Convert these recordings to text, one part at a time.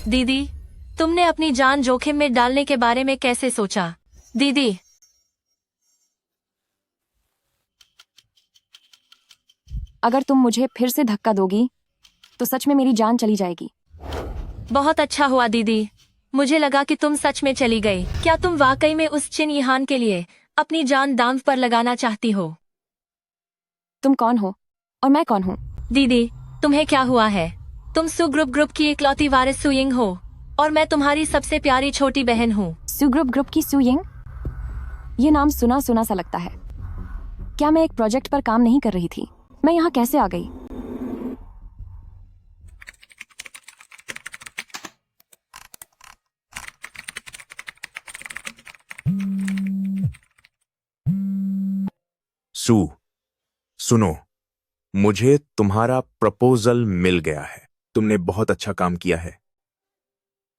दीदी, तुमने अपनी जान जोखिम में डालने के बारे में कैसे सोचा? दीदी, अगर तुम मुझे फिर से धक्का दोगी तो सच में मेरी जान चली जाएगी। बहुत अच्छा हुआ दीदी। मुझे लगा कि तुम सच में चली गई। क्या तुम वाकई में उस चिन यहान के लिए अपनी जान दांव पर लगाना चाहती हो? तुम कौन हो और मैं कौन हूँ? दीदी, तुम्हें क्या हुआ है? तुम सु ग्रुप की इकलौती वारिस सुयिंग हो और मैं तुम्हारी सबसे प्यारी छोटी बहन हूँ। सु ग्रुप की सुयिंग? ये नाम सुना सुना सा लगता है। क्या मैं एक प्रोजेक्ट पर काम नहीं कर रही थी? मैं यहाँ कैसे आ गई? सुनो, मुझे तुम्हारा प्रपोजल मिल गया है। तुमने बहुत अच्छा काम किया है,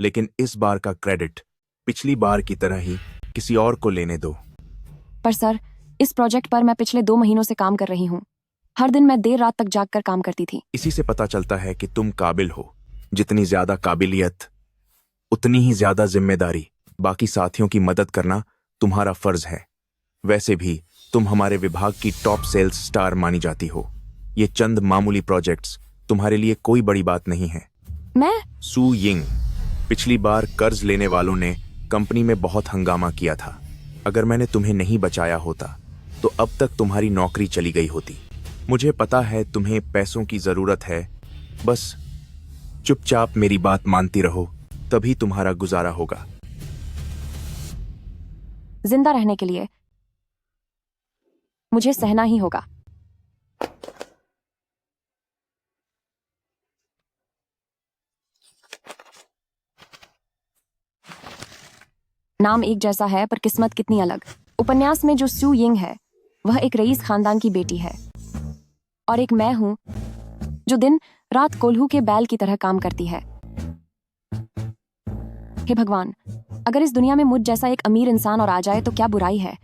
लेकिन इस बार का क्रेडिट पिछली बार की तरह ही किसी और को लेने दो। पर सर, इस प्रोजेक्ट पर मैं पिछले 2 महीनों से काम कर रही हूँ। हर दिन मैं देर रात तक जागकर काम करती थी। इसी से पता चलता है कि तुम काबिल हो। जितनी ज्यादा काबिलियत, उतनी ही ज्यादा जिम्मेदारी। बाकी साथियों की मदद करना तुम्हारा फर्ज है। वैसे भी तुम हमारे विभाग की टॉप सेल्स स्टार मानी जाती हो। ये चंद मामूली प्रोजेक्ट्स तुम्हारे लिए कोई बड़ी बात नहीं है। मैं सु यिंग, पिछली बार कर्ज लेने वालों ने कंपनी में बहुत हंगामा किया था। अगर मैंने तुम्हें नहीं बचाया होता तो अब तक तुम्हारी नौकरी चली गई होती। मुझे पता है तुम्हें पैसों की जरूरत है, बस चुपचाप मेरी बात मानती रहो, तभी तुम्हारा गुजारा होगा। जिंदा रहने के लिए मुझे सहना ही होगा। नाम एक जैसा है पर किस्मत कितनी अलग। उपन्यास में जो सु यिंग है वह एक रईस खानदान की बेटी है और एक मैं हूं जो दिन रात कोल्हू के बैल की तरह काम करती है। हे भगवान, अगर इस दुनिया में मुझ जैसा एक अमीर इंसान और आ जाए तो क्या बुराई है।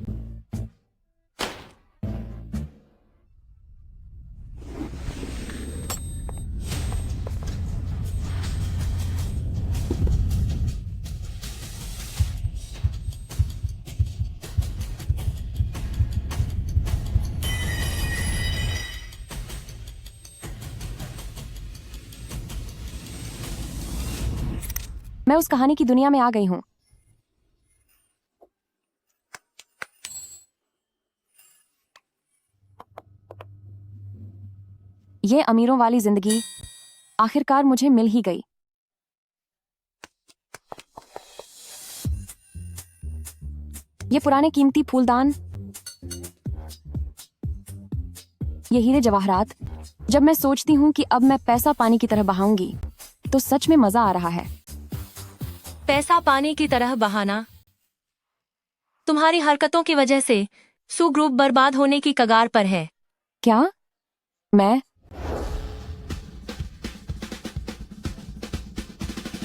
मैं उस कहानी की दुनिया में आ गई हूं। ये अमीरों वाली जिंदगी आखिरकार मुझे मिल ही गई। ये पुराने कीमती फूलदान, ये हीरे जवाहरात। जब मैं सोचती हूं कि अब मैं पैसा पानी की तरह बहाऊंगी तो सच में मजा आ रहा है। पैसा पानी की तरह बहाना? तुम्हारी हरकतों की वजह से सु ग्रुप बर्बाद होने की कगार पर है। क्या? मैं?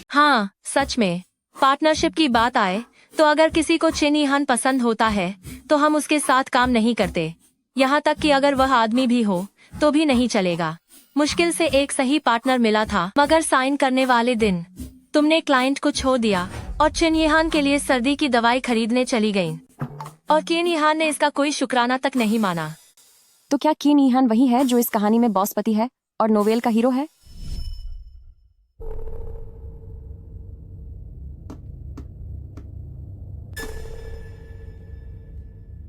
हाँ, सच में। पार्टनरशिप की बात आए तो अगर किसी को चिन यिहान पसंद होता है तो हम उसके साथ काम नहीं करते। यहाँ तक कि अगर वह आदमी भी हो तो भी नहीं चलेगा। मुश्किल से एक सही पार्टनर मिला था, मगर साइन करने वाले दिन तुमने क्लाइंट को छोड़ दिया और चिन यिहान के लिए सर्दी की दवाई खरीदने चली गई और किन यिहान ने इसका कोई शुक्राना तक नहीं माना। तो क्या किन यिहान वही है जो इस कहानी में बॉस पति है और नोवेल का हीरो है?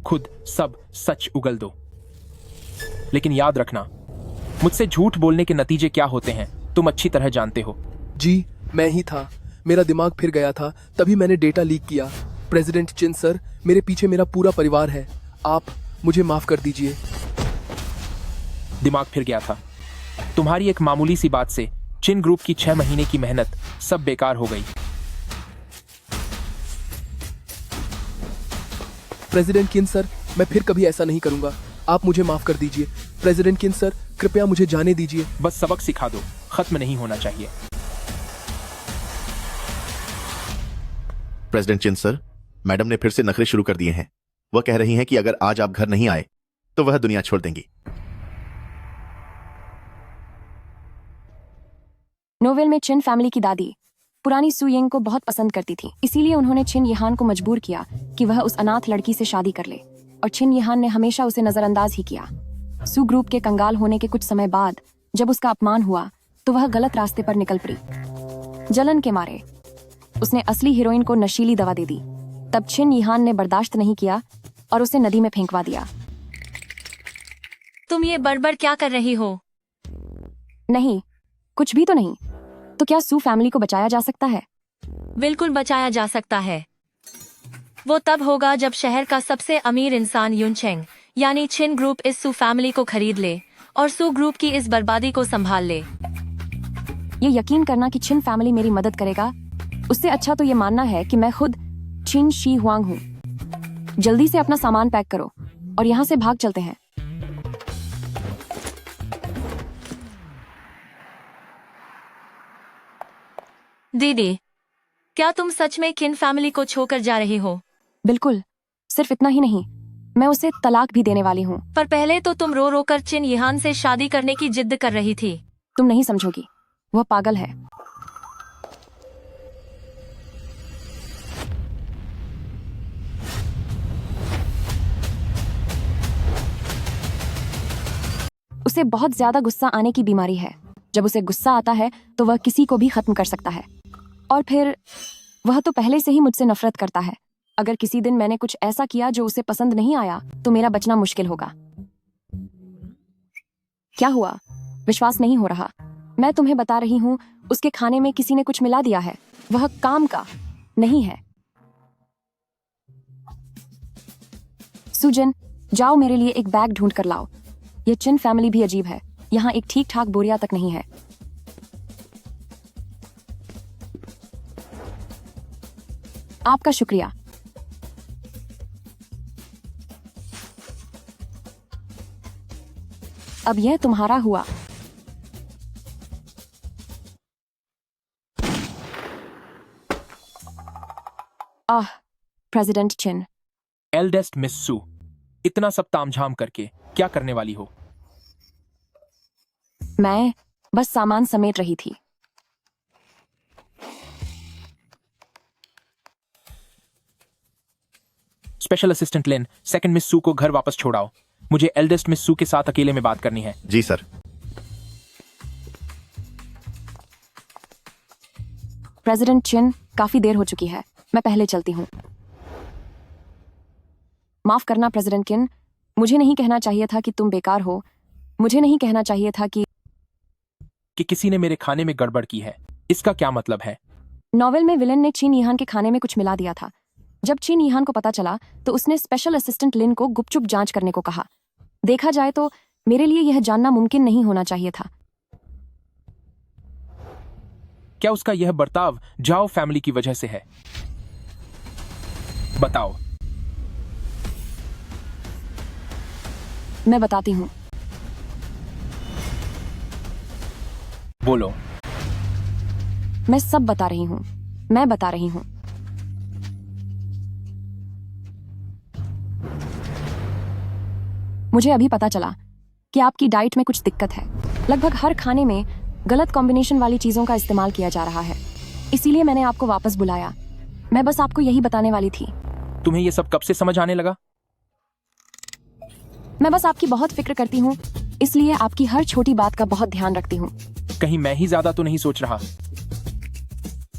खुद सब सच उगल दो, लेकिन याद रखना, मुझसे झूठ बोलने के नतीजे क्या होते हैं तुम अच्छी तरह जानते हो। जी, मैं ही था। मेरा दिमाग फिर गया था, तभी मैंने डेटा लीक किया। प्रेसिडेंट चिन सर, मेरे पीछे मेरा पूरा परिवार है। आप मुझे माफ कर दीजिए। दिमाग फिर गया था। तुम्हारी एक मामूली सी बात से चिन ग्रुप की 6 महीने की मेहनत सब बेकार हो गई। प्रेसिडेंट किन सर, मैं फिर कभी ऐसा नहीं करूंगा। आप मुझे माफ कर दीजिए। प्रेसिडेंट किन सर, कृपया मुझे जाने दीजिए। बस सबक सिखा दो, खत्म नहीं होना चाहिए। प्रेसिडेंट चिन सर, मैडम ने फिर से नखरे शुरू कर दिए हैं। वह कह रही हैं कि अगर आज आप घर नहीं आए तो वह दुनिया छोड़ देंगी। नोवेल में चिन फैमिली की दादी पुरानी सू यिंग को बहुत पसंद करती थी, इसीलिए उन्होंने छिन यहान को मजबूर किया कि वह उस अनाथ लड़की से शादी कर ले, और छिन यहान ने हमेशा उसे नजरअंदाज ही किया। सू ग्रुप के कंगाल होने के कुछ समय बाद जब उसका अपमान हुआ तो वह गलत रास्ते पर निकल पड़ी। जलन के मारे उसने असली हीरोइन को नशीली दवा दे दी। तब छिन यहान ने बर्दाश्त नहीं किया और उसे नदी में फेंकवा दिया। तुम ये बड़बड़ क्या कर रही हो? नहीं, कुछ भी तो नहीं। तो क्या सू फैमिली को बचाया जा सकता है? बिल्कुल बचाया जा सकता है। वो तब होगा जब शहर का सबसे अमीर इंसान युनचेंग यानी छिन ग्रुप इस सू फैमिली को खरीद ले और सू ग्रुप की इस बर्बादी को संभाल ले। ये यकीन करना कि छिन फैमिली मेरी मदद करेगा, उससे अच्छा तो ये मानना है कि मैं खुद छिन शी हुआंग हूँ। जल्दी से अपना सामान पैक करो और यहाँ से भाग चलते हैं। दीदी, क्या तुम सच में किन फैमिली को छोड़कर जा रही हो? बिल्कुल, सिर्फ इतना ही नहीं, मैं उसे तलाक भी देने वाली हूँ। पर पहले तो तुम रो रो कर चिन यहान से शादी करने की जिद कर रही थी। तुम नहीं समझोगी, वह पागल है। उसे बहुत ज्यादा गुस्सा आने की बीमारी है। जब उसे गुस्सा आता है तो वह किसी को भी खत्म कर सकता है, और फिर वह तो पहले से ही मुझसे नफरत करता है। अगर किसी दिन मैंने कुछ ऐसा किया जो उसे पसंद नहीं आया तो मेरा बचना मुश्किल होगा। क्या हुआ? विश्वास नहीं हो रहा? मैं तुम्हें बता रही हूँ, उसके खाने में किसी ने कुछ मिला दिया है। वह काम का नहीं है। सुजन, जाओ मेरे लिए एक बैग ढूंढ कर लाओ। ये चिन फैमिली भी अजीब है, यहाँ एक ठीक ठाक बोरिया तक नहीं है। आपका शुक्रिया। अब यह तुम्हारा हुआ। प्रेसिडेंट चिन। एल्डेस्ट मिस सू, इतना सब तामझाम करके क्या करने वाली हो? मैं बस सामान समेट रही थी। स्पेशल असिस्टेंट लिन, सेकंड मिस सू को घर वापस छोड़ाओ। मुझे एल्डेस्ट मिस सू के साथ अकेले में बात करनी है। जी सर। प्रेसिडेंट चिन, काफी देर हो चुकी है, मैं पहले चलती हूँ। माफ करना प्रेसिडेंट किन, मुझे नहीं कहना चाहिए था कि तुम बेकार हो। मुझे नहीं कहना चाहिए था कि किसी ने मेरे खाने में गड़बड़ की है। इसका क्या मतलब है? नॉवेल में विलन ने चीन यहान के खाने में कुछ मिला दिया था। जब चीन यहान को पता चला तो उसने स्पेशल असिस्टेंट लिन को गुपचुप जांच करने को कहा। देखा जाए तो मेरे लिए यह जानना मुमकिन नहीं होना चाहिए था। क्या उसका यह बर्ताव जाओ फैमिली की वजह से है? बताओ। मैं बताती हूँ। बोलो। मैं सब बता रही हूँ। मैं बता रही हूँ। मुझे अभी पता चला कि आपकी डाइट में कुछ दिक्कत है। लगभग हर खाने में गलत कॉम्बिनेशन वाली चीजों का इस्तेमाल किया जा रहा है, इसीलिए मैंने आपको वापस बुलाया। मैं बस आपको यही बताने वाली थी। तुम्हें यह सब कब से समझ आने लगा? मैं बस आपकी बहुत फिक्र करती हूँ, इसलिए आपकी हर छोटी बात का बहुत ध्यान रखती हूँ। कहीं मैं ही ज्यादा तो नहीं सोच रहा?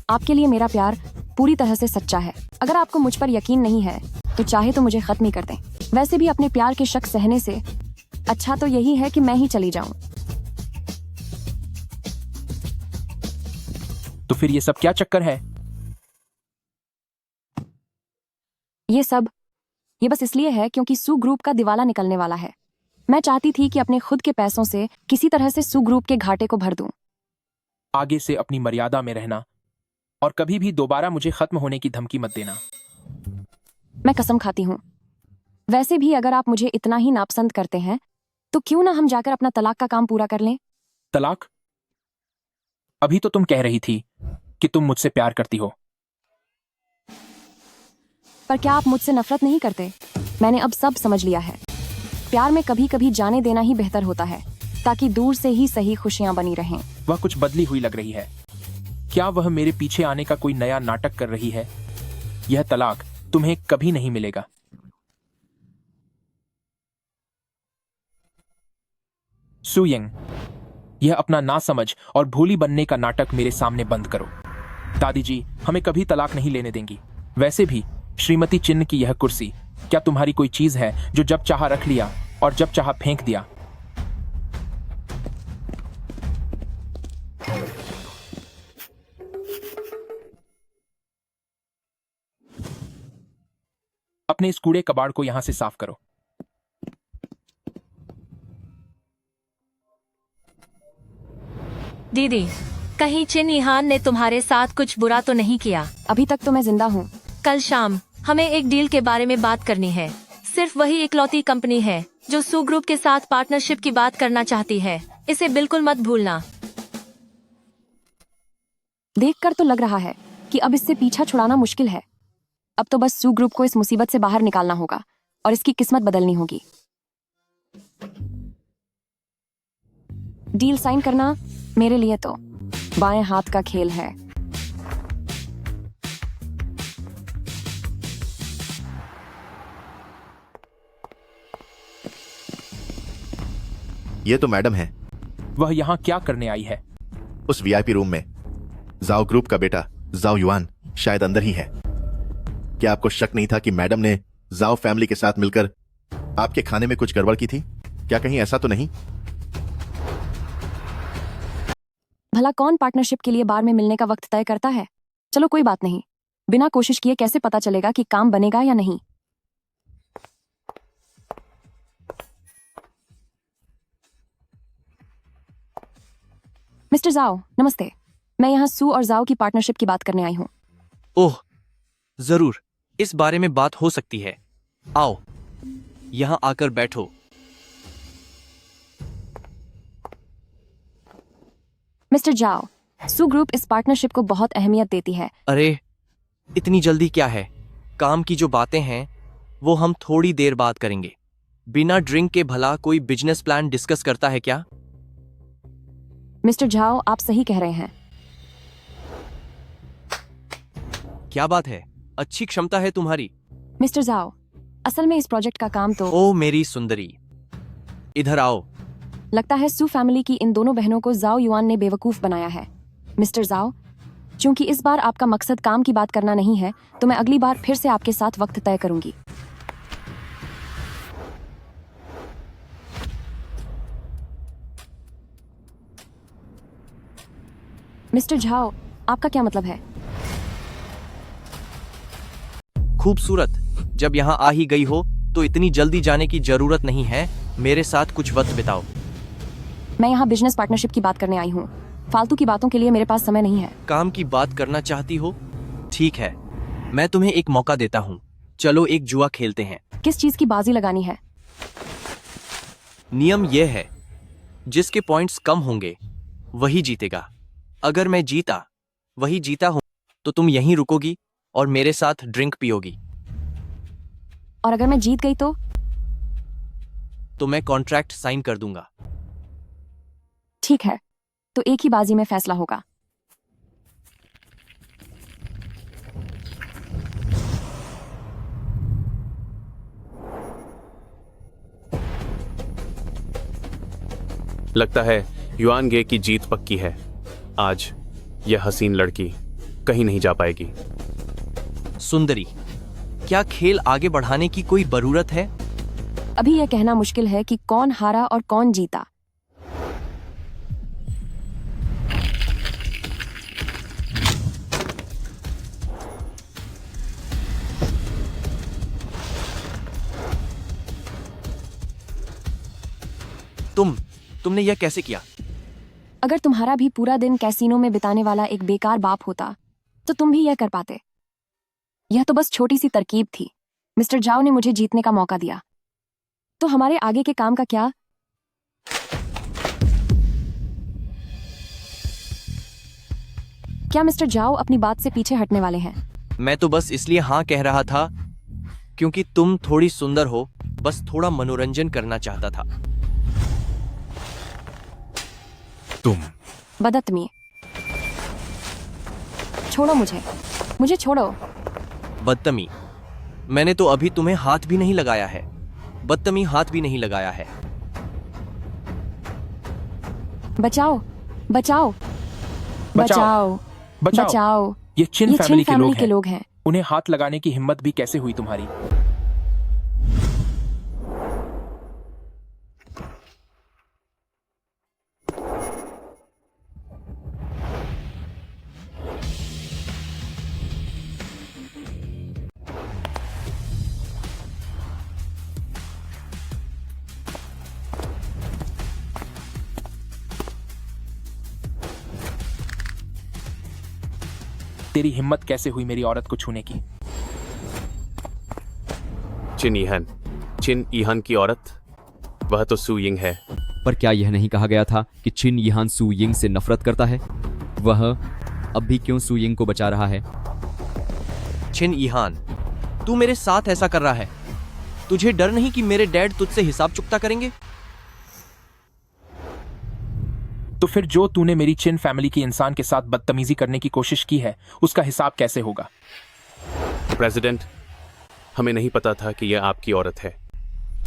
आपके लिए मेरा प्यार पूरी तरह से सच्चा है। अगर आपको मुझ पर यकीन नहीं है तो चाहे तो मुझे खत्म ही कर दें। वैसे भी अपने प्यार के शक सहने से अच्छा तो यही है कि मैं ही चली जाऊं। तो फिर ये सब क्या चक्कर है? ये बस इसलिए है क्योंकि सू ग्रुप का दिवाला निकलने वाला है। मैं चाहती थी कि अपने खुद के पैसों से किसी तरह से सू ग्रुप के घाटे को भर दूं। आगे से अपनी मर्यादा में रहना और कभी भी दोबारा मुझे खत्म होने की धमकी मत देना। मैं कसम खाती हूँ। वैसे भी अगर आप मुझे इतना ही नापसंद करते हैं तो क्यों ना हम जाकर अपना तलाक का काम पूरा कर लें। तलाक? अभी तो तुम कह रही थी कि तुम मुझसे प्यार करती हो। पर क्या आप मुझसे नफरत नहीं करते? मैंने अब सब समझ लिया है। प्यार में कभी कभी जाने देना ही बेहतर होता है, ताकि दूर से ही सही खुशियां बनी रहें। वह कुछ बदली हुई लग रही है। क्या वह मेरे पीछे आने का कोई नया नाटक कर रही है? यह तलाक तुम्हें कभी नहीं मिलेगा। सुयिंग, यह अपना नासमझ और भोली बनने का नाटक मेरे सामने बंद करो। दादी जी हमें कभी तलाक नहीं लेने देंगी। वैसे भी श्रीमती चिन्ह की यह कुर्सी क्या तुम्हारी कोई चीज है जो जब चाहा रख लिया और जब चाहा फेंक दिया? अपने इस कूड़े कबाड़ को यहां से साफ करो। दीदी, कहीं चिन ईहान ने तुम्हारे साथ कुछ बुरा तो नहीं किया? अभी तक तो मैं जिंदा हूँ। कल शाम हमें एक डील के बारे में बात करनी है। सिर्फ वही इकलौती कंपनी है जो सू ग्रुप के साथ पार्टनरशिप की बात करना चाहती है। इसे बिल्कुल मत भूलना। देखकर तो लग रहा है कि अब इससे पीछा छुड़ाना मुश्किल है। अब तो बस सू ग्रुप को इस मुसीबत से बाहर निकालना होगा और इसकी किस्मत बदलनी होगी। डील साइन करना मेरे लिए तो बाएं हाथ का खेल है। ये तो मैडम है। वह यहां क्या करने आई है? उस वीआईपी रूम में जाओ ग्रुप का बेटा जाओ युआन शायद अंदर ही है। क्या आपको शक नहीं था कि मैडम ने जाओ फैमिली के साथ मिलकर आपके खाने में कुछ गड़बड़ की थी? क्या कहीं ऐसा तो नहीं? भला कौन पार्टनरशिप के लिए बार में मिलने का वक्त तय करता है? चलो कोई बात नहीं, बिना कोशिश किए कैसे पता चलेगा कि काम बनेगा या नहीं। मिस्टर जाओ, नमस्ते। मैं यहाँ सू और जाओ की पार्टनरशिप की बात करने आई हूँ। ओह, जरूर, इस बारे में बात हो सकती है। आओ, यहां आकर बैठो। मिस्टर जाओ, सू ग्रुप इस पार्टनरशिप को बहुत अहमियत देती है। अरे, इतनी जल्दी क्या है? काम की जो बातें हैं वो हम थोड़ी देर बाद करेंगे। बिना ड्रिंक के भला कोई बिजनेस प्लान डिस्कस करता है क्या? मिस्टर जाओ, आप सही कह रहे हैं। क्या बात है, अच्छी क्षमता है तुम्हारी। मिस्टर जाओ, असल में इस प्रोजेक्ट का काम तो ओ मेरी सुंदरी, इधर आओ। लगता है सू फैमिली की इन दोनों बहनों को जाओ युआन ने बेवकूफ बनाया है। मिस्टर जाओ, चूंकि इस बार आपका मकसद काम की बात करना नहीं है, तो मैं अगली बार फिर से आपके साथ वक्त तय करूंगी। मिस्टर झाओ, आपका क्या मतलब है? खूबसूरत, जब यहां आ ही गई हो तो इतनी जल्दी जाने की जरूरत नहीं है। मेरे साथ कुछ वक्त बिताओ। मैं यहाँ बिजनेस पार्टनरशिप की बात करने आई हूँ। फालतू की बातों के लिए मेरे पास समय नहीं है। काम की बात करना चाहती हो? ठीक है, मैं तुम्हें एक मौका देता हूँ। चलो एक जुआ खेलते हैं। किस चीज की बाजी लगानी है? नियम यह है, जिसके पॉइंट्स कम होंगे वही जीतेगा। अगर मैं जीता, वही जीता हूं, तो तुम यहीं रुकोगी और मेरे साथ ड्रिंक पियोगी। और अगर मैं जीत गई तो मैं कॉन्ट्रैक्ट साइन कर दूंगा। ठीक है, तो एक ही बाजी में फैसला होगा। लगता है युआन गे की जीत पक्की है। आज यह हसीन लड़की कहीं नहीं जा पाएगी। सुंदरी, क्या खेल आगे बढ़ाने की कोई जरूरत है? अभी यह कहना मुश्किल है कि कौन हारा और कौन जीता। तुमने यह कैसे किया? अगर तुम्हारा भी पूरा दिन कैसीनो में बिताने वाला एक बेकार बाप होता तो तुम भी यह कर पाते। यह तो बस छोटी सी तरकीब थी। मिस्टर जाओ ने मुझे जीतने का मौका दिया, तो हमारे आगे के काम का क्या? क्या मिस्टर जाओ अपनी बात से पीछे हटने वाले हैं? मैं तो बस इसलिए हाँ कह रहा था क्योंकि तुम थोड़ी सुंदर हो। बस थोड़ा मनोरंजन करना चाहता था। तुम बदतमीज। छोड़ो मुझे, मुझे छोड़ो। बदतमी, मैंने तो अभी तुम्हें हाथ भी नहीं लगाया है। बदतमी, हाथ भी नहीं लगाया है। बचाओ, बचाओ, बचाओ, बचाओ। बचाओ। ये चिन ये फैमिली चिन के लोग फैमिली के हैं। लोग हैं। उन्हें हाथ लगाने की हिम्मत भी कैसे हुई तुम्हारी? तेरी हिम्मत कैसे हुई मेरी औरत को छूने की? चिन ईहान की औरत, वह तो सू यिंग है। पर क्या यह नहीं कहा गया था कि चिन यिहान सू यिंग से नफरत करता है? वह अब भी क्यों सू यिंग को बचा रहा है? चिन ईहान, तू मेरे साथ ऐसा कर रहा है। तुझे डर नहीं कि मेरे डैड तुझसे हिसाब चुकता करेंगे? तो फिर जो तूने मेरी चिन फैमिली की इंसान के साथ बदतमीजी करने की कोशिश की है, उसका हिसाब कैसे होगा? प्रेसिडेंट, हमें नहीं पता था कि यह आपकी औरत है।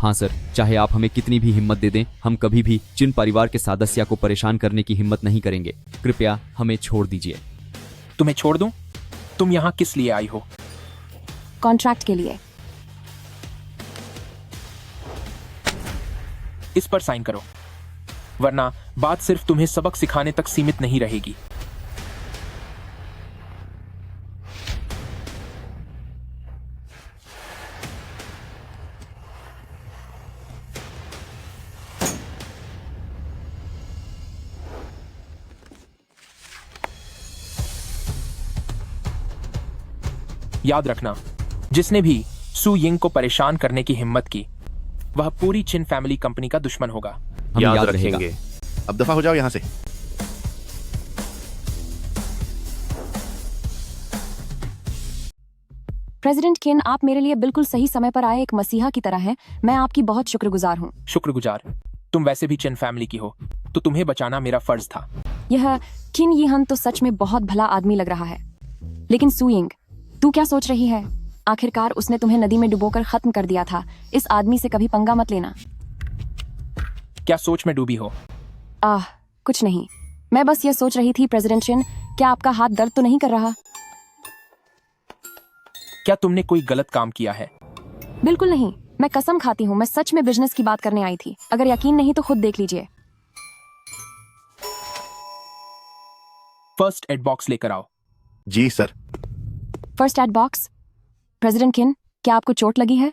हाँ सर, चाहे आप हमें कितनी भी हिम्मत दे दें, हम कभी भी चिन परिवार के सदस्य को परेशान करने की हिम्मत नहीं करेंगे। कृपया हमें छोड़ दीजिए। तुम्हें छोड़ दूं? तुम यहाँ किस लिए आई हो? कॉन्ट्रैक्ट के लिए। इस पर साइन करो, वरना बात सिर्फ तुम्हें सबक सिखाने तक सीमित नहीं रहेगी। याद रखना, जिसने भी सू यिंग को परेशान करने की हिम्मत की, वह पूरी चिन फैमिली कंपनी का दुश्मन होगा। हम याद रहेगा। रखेंगे। अब दफा हो जाओ यहां से। प्रेसिडेंट किन, आप मेरे लिए बिल्कुल सही समय पर आए, एक मसीहा की तरह हैं। मैं आपकी बहुत शुक्रगुजार हूँ। शुक्रगुजार? तुम वैसे भी चिन फैमिली की हो, तो तुम्हें बचाना मेरा फर्ज था। यह किन यिहान तो सच में बहुत भला आदमी लग रहा है, लेकिन सू यिंग, तू क्या सोच रही है? आखिरकार उसने तुम्हें नदी में डुबोकर खत्म कर दिया था। इस आदमी से कभी पंगा मत लेना। क्या सोच में डूबी हो? कुछ नहीं, मैं बस ये सोच रही थी प्रेसिडेंट चिन, क्या आपका हाथ दर्द तो नहीं कर रहा? क्या तुमने कोई गलत काम किया है? बिल्कुल नहीं, मैं कसम खाती हूँ, मैं सच में बिजनेस की बात करने आई थी। अगर यकीन नहीं तो खुद देख लीजिए। फर्स्ट एड बॉक्स लेकर आओ। जी sir. First aid box. President किन, क्या आपको चोट लगी है?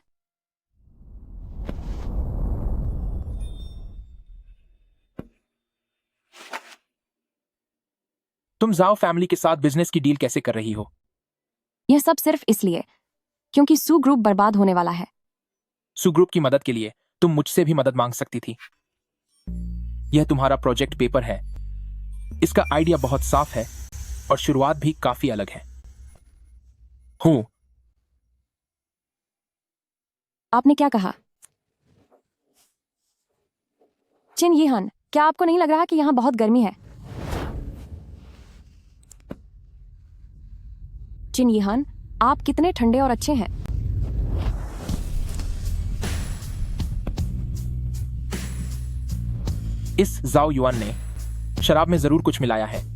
तुम जाओ फैमिली के साथ बिजनेस की डील कैसे कर रही हो? यह सब सिर्फ इसलिए क्योंकि सू ग्रुप बर्बाद होने वाला है। सू ग्रुप की मदद के लिए तुम मुझसे भी मदद मांग सकती थी। यह तुम्हारा प्रोजेक्ट पेपर है। इसका आइडिया बहुत साफ है और शुरुआत भी काफी अलग है। हूं। आपने क्या कहा? चिन यिहान, क्या आपको नहीं लग रहा कि यहां बहुत गर्मी है? चिन यिहान, आप कितने ठंडे और अच्छे हैं। इस जाओ युआन ने शराब में जरूर कुछ मिलाया है।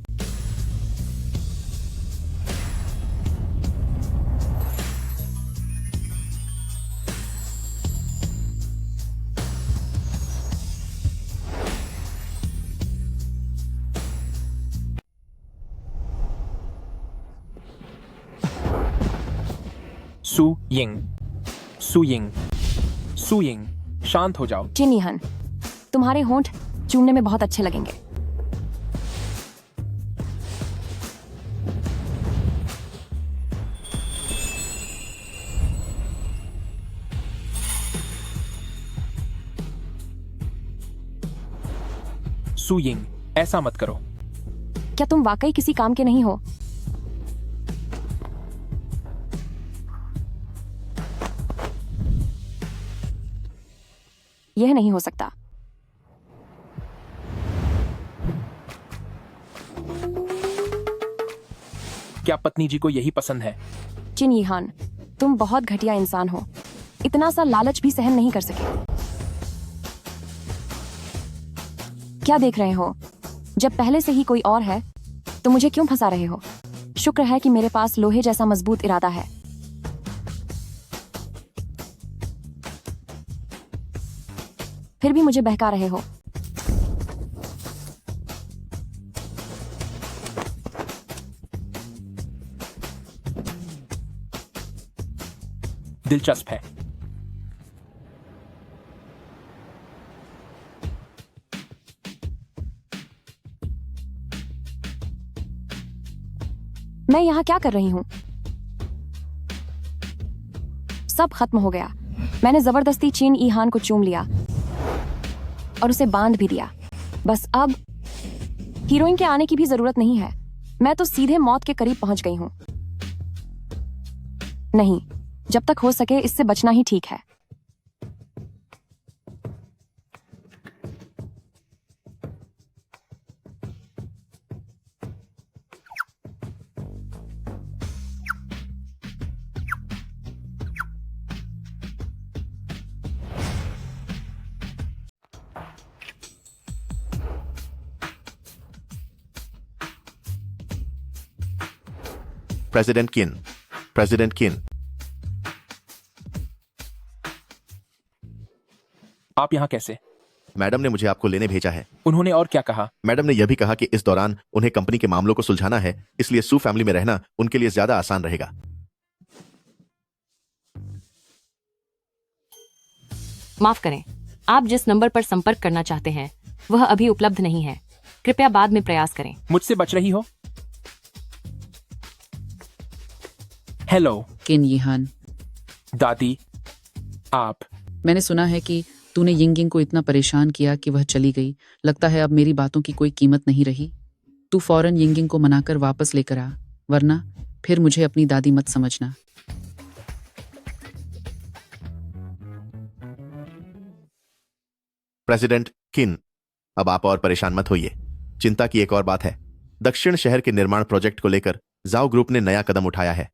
सू यिंग, सू यिंग, सू यिंग, शांत हो जाओ। चिन यिहान, तुम्हारे होंठ चूमने में बहुत अच्छे लगेंगे। सू यिंग, ऐसा मत करो। क्या तुम वाकई किसी काम के नहीं हो? यह नहीं हो सकता। क्या पत्नी जी को यही पसंद है? चिन यीहान, तुम बहुत घटिया इंसान हो। इतना सा लालच भी सहन नहीं कर सके। क्या देख रहे हो? जब पहले से ही कोई और है तो मुझे क्यों फंसा रहे हो? शुक्र है कि मेरे पास लोहे जैसा मजबूत इरादा है। फिर भी मुझे बहका रहे हो। दिलचस्प है। मैं यहाँ क्या कर रही हूँ? सब खत्म हो गया। मैंने जबरदस्ती चिन यीहान को चूम लिया और उसे बांध भी दिया। बस अब हीरोइन के आने की भी जरूरत नहीं है। मैं तो सीधे मौत के करीब पहुंच गई हूं। नहीं, जब तक हो सके इससे बचना ही ठीक है। प्रेसिडेंट किन, प्रेसिडेंट किन, आप यहाँ कैसे? मैडम ने मुझे आपको लेने भेजा है। उन्होंने और क्या कहा? मैडम ने यह भी कहा कि इस दौरान उन्हें कंपनी के मामलों को सुलझाना है, इसलिए सू फैमिली में रहना उनके लिए ज्यादा आसान रहेगा। माफ करें, आप जिस नंबर पर संपर्क करना चाहते हैं वह अभी उपलब्ध नहीं है। कृपया बाद में प्रयास करें। मुझसे बच रही हो? हेलो किन यीहान, दादी, आप। मैंने सुना है कि तूने यिंगिंग को इतना परेशान किया कि वह चली गई। लगता है अब मेरी बातों की कोई कीमत नहीं रही। तू फौरन यिंगिंग को मनाकर वापस लेकर आ, वरना फिर मुझे अपनी दादी मत समझना। प्रेसिडेंट किन, अब आप और परेशान मत होइए। चिंता की एक और बात है। दक्षिण शहर के निर्माण प्रोजेक्ट को लेकर जाओ ग्रुप ने नया कदम उठाया है।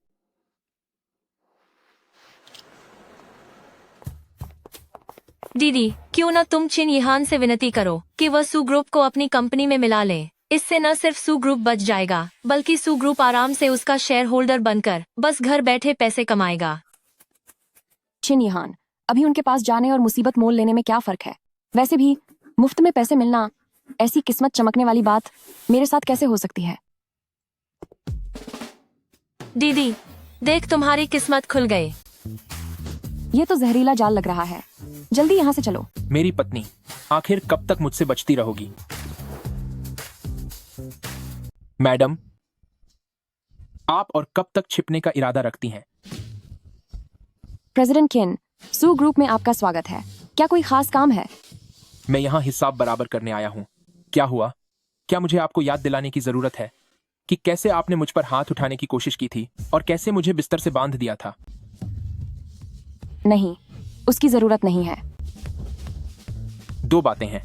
दीदी, क्यों ना तुम चिन यीहान से विनती करो कि वह सू ग्रुप को अपनी कंपनी में मिला ले। इससे न सिर्फ सू ग्रुप बच जाएगा, बल्कि सू ग्रुप आराम से उसका शेयर होल्डर बनकर बस घर बैठे पैसे कमाएगा। चिन यीहान, अभी उनके पास जाने और मुसीबत मोल लेने में क्या फर्क है? वैसे भी मुफ्त में पैसे मिलना, ऐसी किस्मत चमकने वाली बात मेरे साथ कैसे हो सकती है? दीदी, देख तुम्हारी किस्मत खुल गई। ये तो जहरीला जाल लग रहा है। जल्दी यहाँ से चलो। मेरी पत्नी, आखिर कब तक मुझसे बचती रहोगी? मैडम, आप और कब तक छिपने का इरादा रखती हैं? प्रेसिडेंट किन, सू ग्रुप में आपका स्वागत है। क्या कोई खास काम है? मैं यहाँ हिसाब बराबर करने आया हूँ। क्या हुआ? क्या मुझे आपको याद दिलाने की जरूरत है कि कैसे आपने मुझ पर हाथ उठाने की कोशिश की थी और कैसे मुझे बिस्तर से बांध दिया था? नहीं, उसकी जरूरत नहीं है। दो बातें हैं।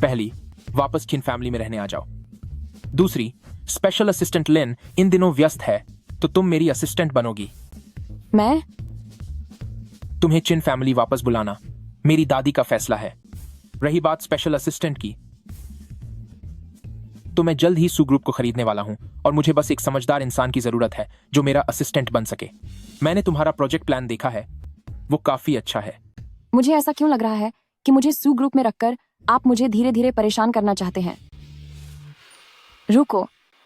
पहली, वापस चिन फैमिली में रहने आ जाओ। दूसरी, स्पेशल असिस्टेंट लिन इन दिनों व्यस्त है, तो तुम मेरी असिस्टेंट बनोगी। मैं? तुम्हें चिन फैमिली वापस बुलाना मेरी दादी का फैसला है। रही बात स्पेशल असिस्टेंट की, तो मैं जल्द ही सू ग्रुप को खरीदने वाला हूं और मुझे बस एक समझदार इंसान की जरूरत है जो मेरा असिस्टेंट बन सके। मैंने तुम्हारा प्रोजेक्ट प्लान देखा है, वो काफी अच्छा है। मुझे ऐसा क्यों लग रहा है कि मुझे सू ग्रुप में रखकर आप मुझे धीरे धीरे परेशान करना चाहते हैं? रुको,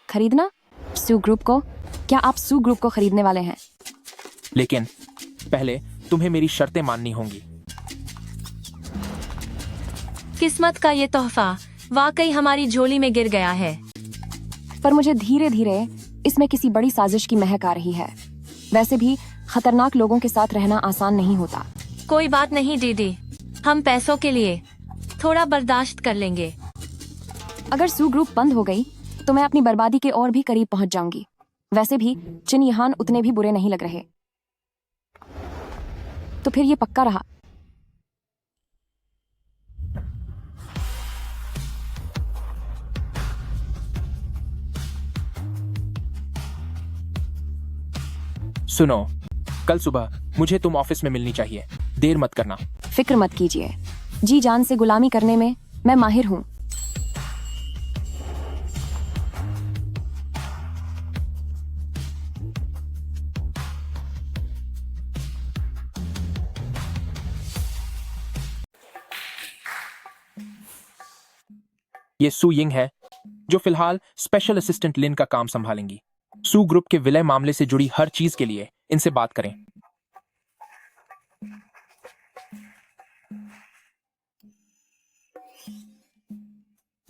खरीदना सू ग्रुप को? क्या आप सू ग्रुप को खरीदने वाले हैं? लेकिन पहले तुम्हें मेरी शर्तें माननी होंगी। किस्मत का ये तोहफा वाकई हमारी झोली में गिर गया है। पर मुझे धीरे धीरे इसमें किसी बड़ी साजिश की महक आ रही है। वैसे भी खतरनाक लोगों के साथ रहना आसान नहीं होता। कोई बात नहीं दीदी, हम पैसों के लिए थोड़ा बर्दाश्त कर लेंगे। अगर सू ग्रुप बंद हो गई तो मैं अपनी बर्बादी के और भी करीब पहुंच जाऊंगी। वैसे भी चिन यीहान उतने भी बुरे नहीं लग रहे। तो फिर ये पक्का रहा। सुनो, कल सुबह मुझे तुम ऑफिस में मिलनी चाहिए। देर मत करना। फिक्र मत कीजिए, जी जान से गुलामी करने में मैं माहिर हूँ। ये सू यिंग है, जो फिलहाल स्पेशल असिस्टेंट लिन का काम संभालेंगी। सू ग्रुप के विलय मामले से जुड़ी हर चीज के लिए इनसे बात करें।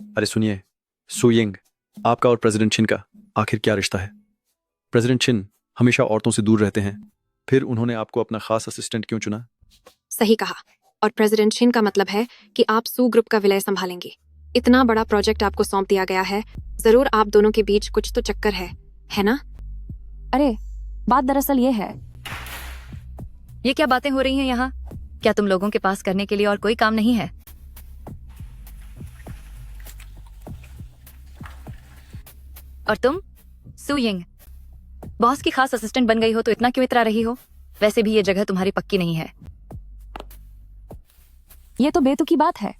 अरे सुनिए, सू यिंग, आपका और प्रेसिडेंट छिन का आखिर क्या रिश्ता है? प्रेसिडेंट छिन हमेशा औरतों से दूर रहते हैं, फिर उन्होंने आपको अपना खास असिस्टेंट क्यों चुना? सही कहा। और प्रेसिडेंट छिन का मतलब है कि आप सू ग्रुप का विलय संभालेंगी। इतना बड़ा प्रोजेक्ट आपको सौंप दिया गया है, जरूर आप दोनों के बीच कुछ तो चक्कर है ना? अरे बात दरअसल ये है। ये क्या बातें हो रही हैं यहाँ? क्या तुम लोगों के पास करने के लिए और कोई काम नहीं है? और तुम सू यिंग, बॉस की खास असिस्टेंट बन गई हो तो इतना क्यों इतरा रही हो? वैसे भी ये जगह तुम्हारी पक्की नहीं है। ये तो बेतुकी बात है।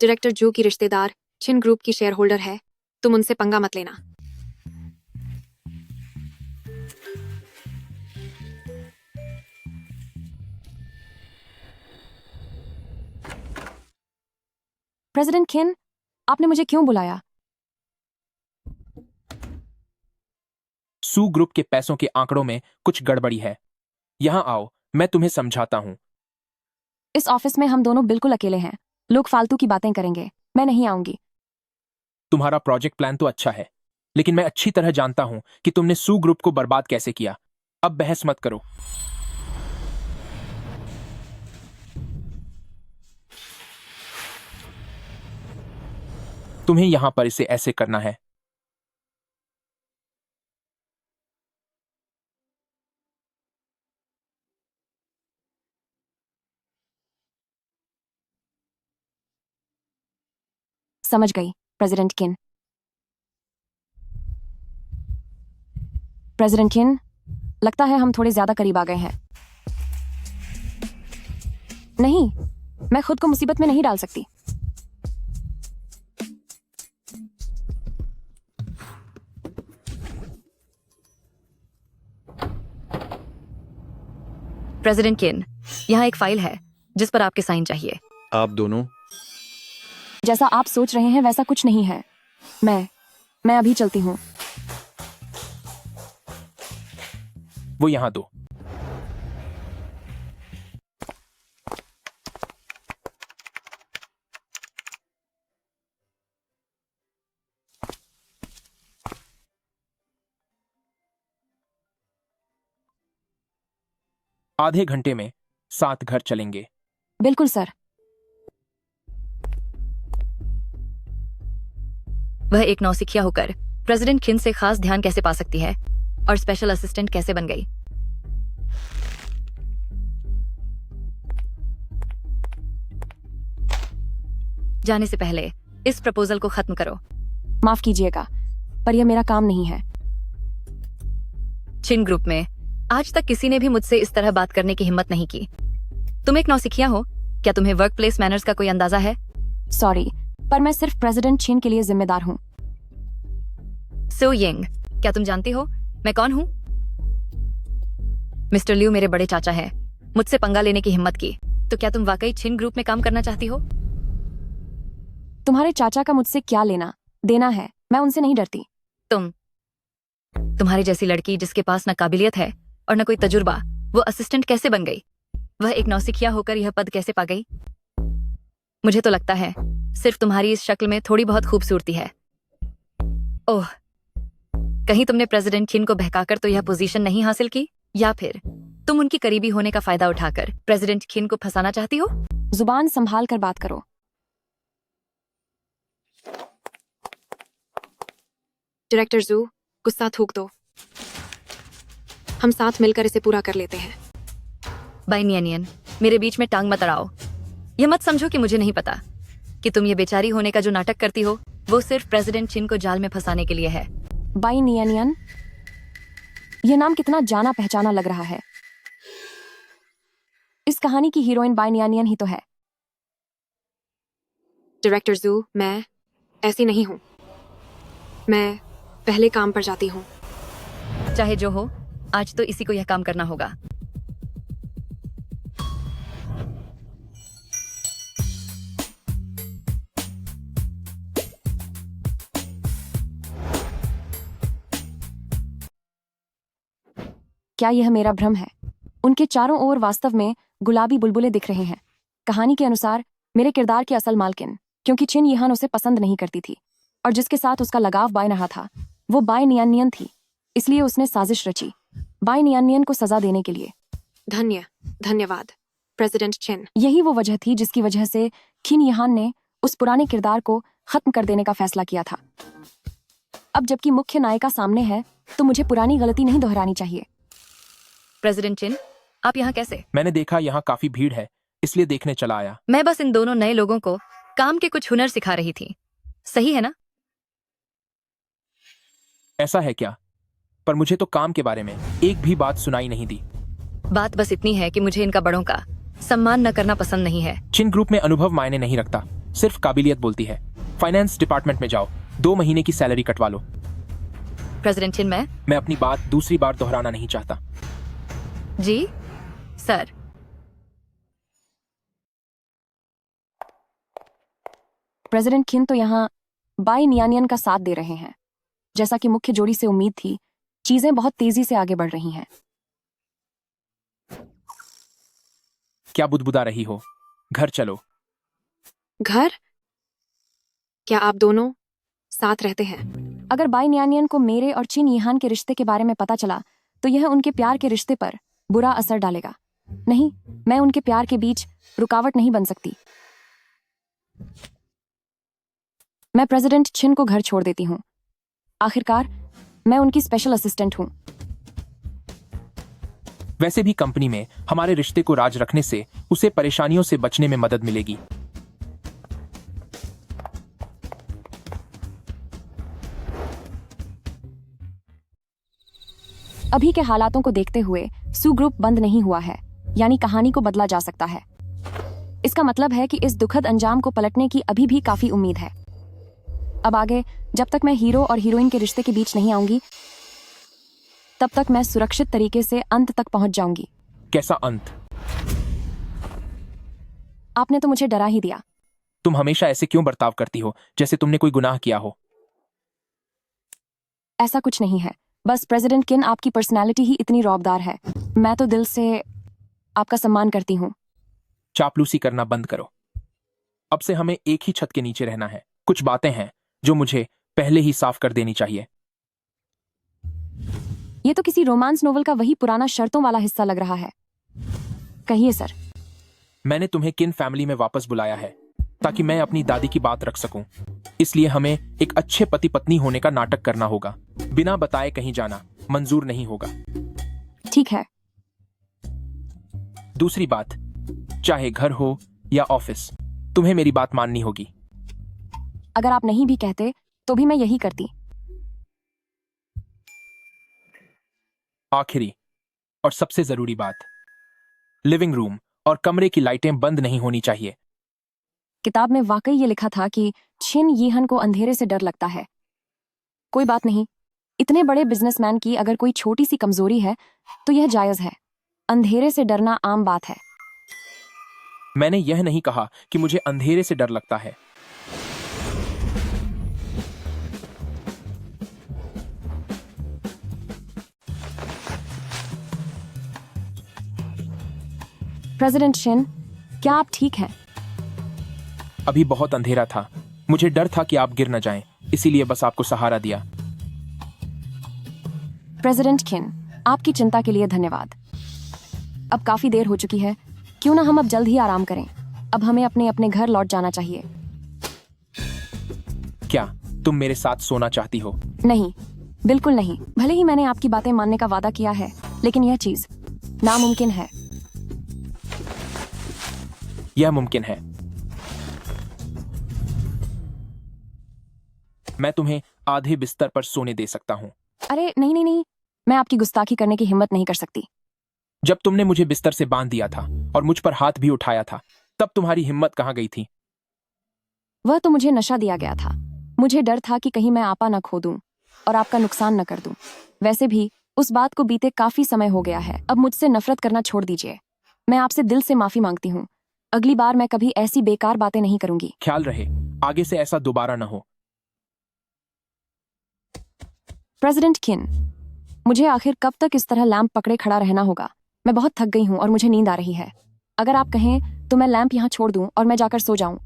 डायरेक्टर जू की रिश्तेदार छिन ग्रुप की शेयर होल्डर है, तुम उनसे पंगा मत लेना। प्रेसिडेंट खिन, आपने मुझे क्यों बुलाया? सू ग्रुप के पैसों के आंकड़ों में कुछ गड़बड़ी है। यहां आओ, मैं तुम्हें समझाता हूं। इस ऑफिस में हम दोनों बिल्कुल अकेले हैं। लोग फालतू की बातें करेंगे, मैं नहीं आऊंगी। तुम्हारा प्रोजेक्ट प्लान तो अच्छा है, लेकिन मैं अच्छी तरह जानता हूं कि तुमने सू ग्रुप को बर्बाद कैसे किया। अब बहस मत करो। तुम्हें यहां पर इसे ऐसे करना है। समझ गई प्रेसिडेंट किन। प्रेसिडेंट किन, लगता है हम थोड़े ज्यादा करीब आ गए हैं। नहीं, मैं खुद को मुसीबत में नहीं डाल सकती। प्रेसिडेंट किन, यहाँ एक फाइल है जिस पर आपके साइन चाहिए। आप दोनों? जैसा आप सोच रहे हैं वैसा कुछ नहीं है। मैं अभी चलती हूँ। वो यहां दो। आधे घंटे में 7 घर चलेंगे। बिल्कुल सर। वह एक नौसिखिया होकर प्रेसिडेंट खिन से खास ध्यान कैसे पा सकती है और स्पेशल असिस्टेंट कैसे बन गई? जाने से पहले इस प्रपोजल को खत्म करो। माफ कीजिएगा, पर यह मेरा काम नहीं है। छिन ग्रुप में आज तक किसी ने भी मुझसे इस तरह बात करने की हिम्मत नहीं की। तुम एक नौसिखिया हो, क्या तुम्हें वर्क प्लेस मैनर्स का कोई अंदाजा है? सॉरी, पर मैं सिर्फ प्रेसिडेंट छिन के लिए जिम्मेदार हूँ। सो यिंग, क्या तुम जानती हो मैं कौन हूँ? मिस्टर लिू मेरे बड़े चाचा हैं। मुझसे पंगा लेने की हिम्मत की तो क्या तुम वाकई छिन ग्रुप में काम करना चाहती हो? तुम्हारे चाचा का मुझसे क्या लेना देना है? मैं उनसे नहीं डरती। तुम्हारी जैसी लड़की जिसके पास न काबिलियत है और न कोई तजुर्बा, वो असिस्टेंट कैसे बन गई? वह एक नौसिखिया होकर यह पद कैसे पा गई? मुझे तो लगता है सिर्फ तुम्हारी इस शक्ल में थोड़ी बहुत खूबसूरती है। ओह, कहीं तुमने प्रेसिडेंट छिन को बहकाकर तो यह पोजीशन नहीं हासिल की, या फिर तुम उनकी करीबी होने का फायदा उठाकर प्रेसिडेंट छिन को फंसाना चाहती हो? जुबान संभाल कर बात करो। डायरेक्टर जू, गुस्सा थूक दो। हम साथ मिलकर इसे पूरा कर लेते हैं। बाय नियन, मेरे बीच में टांग मत अड़ाओ। यह मत समझो कि मुझे नहीं पता कि तुम ये बेचारी होने का जो नाटक करती हो वो सिर्फ प्रेसिडेंट छिन को जाल में फंसाने के लिए है। बाई नियनियन, यह नाम कितना जाना पहचाना लग रहा है। इस कहानी की हीरोइन बाई नियनियन ही तो है। डायरेक्टर जू, मैं ऐसी नहीं हूँ। मैं पहले काम पर जाती हूँ। चाहे जो हो, आज तो इसी को यह काम करना होगा। क्या यह मेरा भ्रम है? उनके चारों ओर वास्तव में गुलाबी बुलबुलें दिख रहे हैं। कहानी के अनुसार मेरे किरदार की असल मालकिन, क्योंकि चिन यहान उसे पसंद नहीं करती थी और जिसके साथ उसका लगाव बाय नहा था, वो बाय नियनियन थी। इसलिए उसने साजिश रची बाय नियनियन को सजा देने के लिए। धन्यवाद प्रेसिडेंट चिन। यही वो वजह थी जिसकी वजह से खिन यहान ने उस पुराने किरदार को खत्म कर देने का फैसला किया था। अब जबकि मुख्य नायिका सामने है, तो मुझे पुरानी गलती नहीं दोहरानी चाहिए। प्रेसिडेंट चिन, आप यहाँ कैसे? मैंने देखा यहाँ काफी भीड़ है, इसलिए देखने चला आया। मैं बस इन दोनों नए लोगों को काम के कुछ हुनर सिखा रही थी। सही है ना? ऐसा है क्या? पर मुझे तो काम के बारे में एक भी बात सुनाई नहीं दी। बात बस इतनी है कि मुझे इनका बड़ों का सम्मान न करना पसंद नहीं है। चिन ग्रुप में अनुभव मायने नहीं रखता, सिर्फ काबिलियत बोलती है। फाइनेंस डिपार्टमेंट में जाओ, 2 महीने की सैलरी कटवा लो। प्रेसिडेंट चिन, मैं अपनी बात दूसरी बार दोहराना नहीं चाहता। जी सर। प्रेसिडेंट खिन तो यहाँ बाई नियनियन का साथ दे रहे हैं। जैसा कि मुख्य जोड़ी से उम्मीद थी, चीजें बहुत तेजी से आगे बढ़ रही हैं। क्या बुदबुदा रही हो? घर चलो। घर? क्या आप दोनों साथ रहते हैं? अगर बाई नियनियन को मेरे और चिन यहान के रिश्ते के बारे में पता चला, तो यह उनके प्यार के रिश्ते पर बुरा असर डालेगा। नहीं, मैं उनके प्यार के बीच रुकावट नहीं बन सकती। मैं प्रेसिडेंट चिन को घर छोड़ देती हूँ। आखिरकार मैं उनकी स्पेशल असिस्टेंट हूँ। वैसे भी कंपनी में हमारे रिश्ते को राज रखने से उसे परेशानियों से बचने में मदद मिलेगी। अभी के हालातों को देखते हुए सू ग्रुप बंद नहीं हुआ है, यानी कहानी को बदला जा सकता है। इसका मतलब है कि इस दुखद अंजाम को पलटने की अभी भी काफी उम्मीद है। अब आगे जब तक मैं हीरो और हीरोइन के रिश्ते के बीच नहीं आऊंगी, तब तक मैं सुरक्षित तरीके से अंत तक पहुंच जाऊंगी। कैसा अंत? आपने तो मुझे डरा ही दिया। तुम हमेशा ऐसे क्यों बर्ताव करती हो, जैसे तुमने कोई गुनाह किया हो? ऐसा कुछ नहीं है, बस प्रेसिडेंट किन आपकी पर्सनालिटी ही इतनी रौबदार है। मैं तो दिल से आपका सम्मान करती हूँ। चापलूसी करना बंद करो। अब से हमें एक ही छत के नीचे रहना है। कुछ बातें हैं जो मुझे पहले ही साफ कर देनी चाहिए। ये तो किसी रोमांस नोवेल का वही पुराना शर्तों वाला हिस्सा लग रहा है। कहिए सर। मैंने तुम्हें किन फैमिली में वापस बुलाया है ताकि मैं अपनी दादी की बात रख सकूं। इसलिए हमें एक अच्छे पति पत्नी होने का नाटक करना होगा। बिना बताए कहीं जाना मंजूर नहीं होगा। ठीक है। दूसरी बात, चाहे घर हो या ऑफिस, तुम्हें मेरी बात माननी होगी। अगर आप नहीं भी कहते तो भी मैं यही करती। आखिरी और सबसे जरूरी बात, लिविंग रूम और कमरे की लाइटें बंद नहीं होनी चाहिए। किताब में वाकई ये लिखा था कि छिन यीहन को अंधेरे से डर लगता है। कोई बात नहीं, इतने बड़े बिजनेसमैन की अगर कोई छोटी सी कमजोरी है तो यह जायज है। अंधेरे से डरना आम बात है। मैंने यह नहीं कहा कि मुझे अंधेरे से डर लगता है। प्रेसिडेंट शिन, क्या आप ठीक हैं? अभी बहुत अंधेरा था, मुझे डर था कि आप गिर न जाएं, इसीलिए बस आपको सहारा दिया। प्रेसिडेंट खिन, आपकी चिंता के लिए धन्यवाद। अब काफी देर हो चुकी है, क्यों ना हम अब जल्द ही आराम करें। अब हमें अपने अपने घर लौट जाना चाहिए। क्या तुम मेरे साथ सोना चाहती हो? नहीं, बिल्कुल नहीं। भले ही मैंने आपकी बातें मानने का वादा किया है, लेकिन यह चीज नामुमकिन है। यह मुमकिन है। मैं तुम्हें आधे बिस्तर पर सोने दे सकता हूँ। अरे नहीं नहीं नहीं, मैं आपकी गुस्ताखी करने की हिम्मत नहीं कर सकती। जब तुमने मुझे बिस्तर से बांध दिया था और मुझ पर हाथ भी उठाया था, तब तुम्हारी हिम्मत कहाँ गई थी? वह तो मुझे नशा दिया गया था। मुझे डर था कि कहीं मैं आपा न खो दूं और आपका नुकसान न कर दूं। वैसे भी उस बात को बीते काफी समय हो गया है। अब मुझसे नफरत करना छोड़ दीजिए। मैं आपसे दिल से माफी मांगती हूँ। अगली बार मैं कभी ऐसी बेकार बातें नहीं करूंगी। ख्याल रहे आगे से ऐसा दोबारा न हो। प्रेसिडेंट किन, मुझे आखिर कब तक इस तरह लैंप पकड़े खड़ा रहना होगा? मैं बहुत थक गई हूँ और मुझे नींद आ रही है। अगर आप कहें तो मैं लैंप यहाँ छोड़ दूं और मैं जाकर सो जाऊं।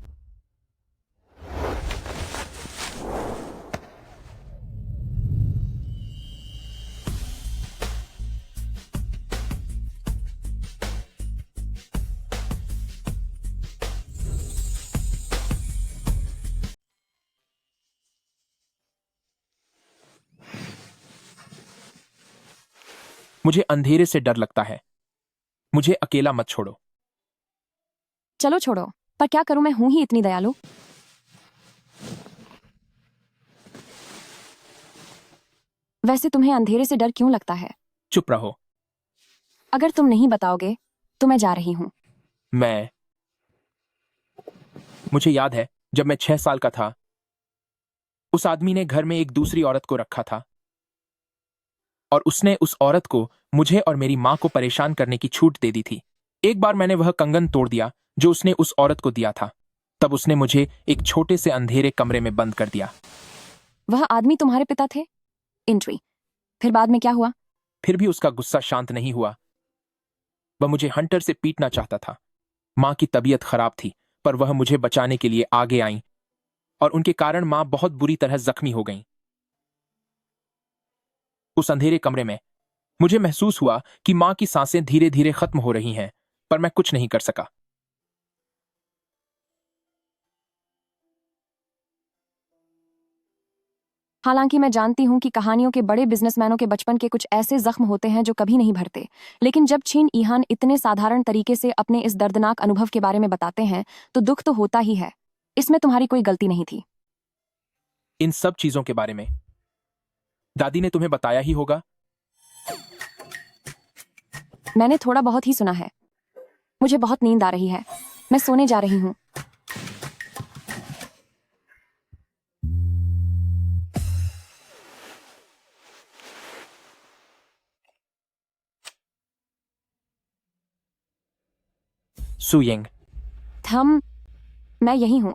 मुझे अंधेरे से डर लगता है। मुझे अकेला मत छोड़ो। चलो छोड़ो, पर क्या करूं, मैं हूं ही इतनी दयालु। वैसे तुम्हें अंधेरे से डर क्यों लगता है? चुप रहो। अगर तुम नहीं बताओगे तो मैं जा रही हूं। मुझे याद है जब मैं 6 साल का था, उस आदमी ने घर में एक दूसरी औरत को रखा था और उसने उस औरत को मुझे और मेरी मां को परेशान करने की छूट दे दी थी। एक बार मैंने वह कंगन तोड़ दिया जो उसने उस औरत को दिया था। तब उसने मुझे एक छोटे से अंधेरे कमरे में बंद कर दिया। वह आदमी तुम्हारे पिता थे? इंट्री। फिर बाद में क्या हुआ? फिर भी उसका गुस्सा शांत नहीं हुआ। वह मुझे हंटर से पीटना चाहता था। मां की तबीयत खराब थी, पर वह मुझे बचाने के लिए आगे आई और उनके कारण मां बहुत बुरी तरह जख्मी हो गई। उस अंधेरे कमरे में मुझे महसूस हुआ कि मां की सांसें धीरे धीरे खत्म हो रही हैं, पर मैं कुछ नहीं कर सका। हालांकि मैं जानती हूं कि कहानियों के बड़े बिजनेसमैनों के बचपन के कुछ ऐसे जख्म होते हैं जो कभी नहीं भरते, लेकिन जब छीन ईहान इतने साधारण तरीके से अपने इस दर्दनाक अनुभव के बारे में बताते हैं तो दुख तो होता ही है। इसमें तुम्हारी कोई गलती नहीं थी। इन सब चीजों के बारे में दादी ने तुम्हें बताया ही होगा। मैंने थोड़ा बहुत ही सुना है। मुझे बहुत नींद आ रही है, मैं सोने जा रही हूँ। सुयिंग। थम, मैं यही हूँ।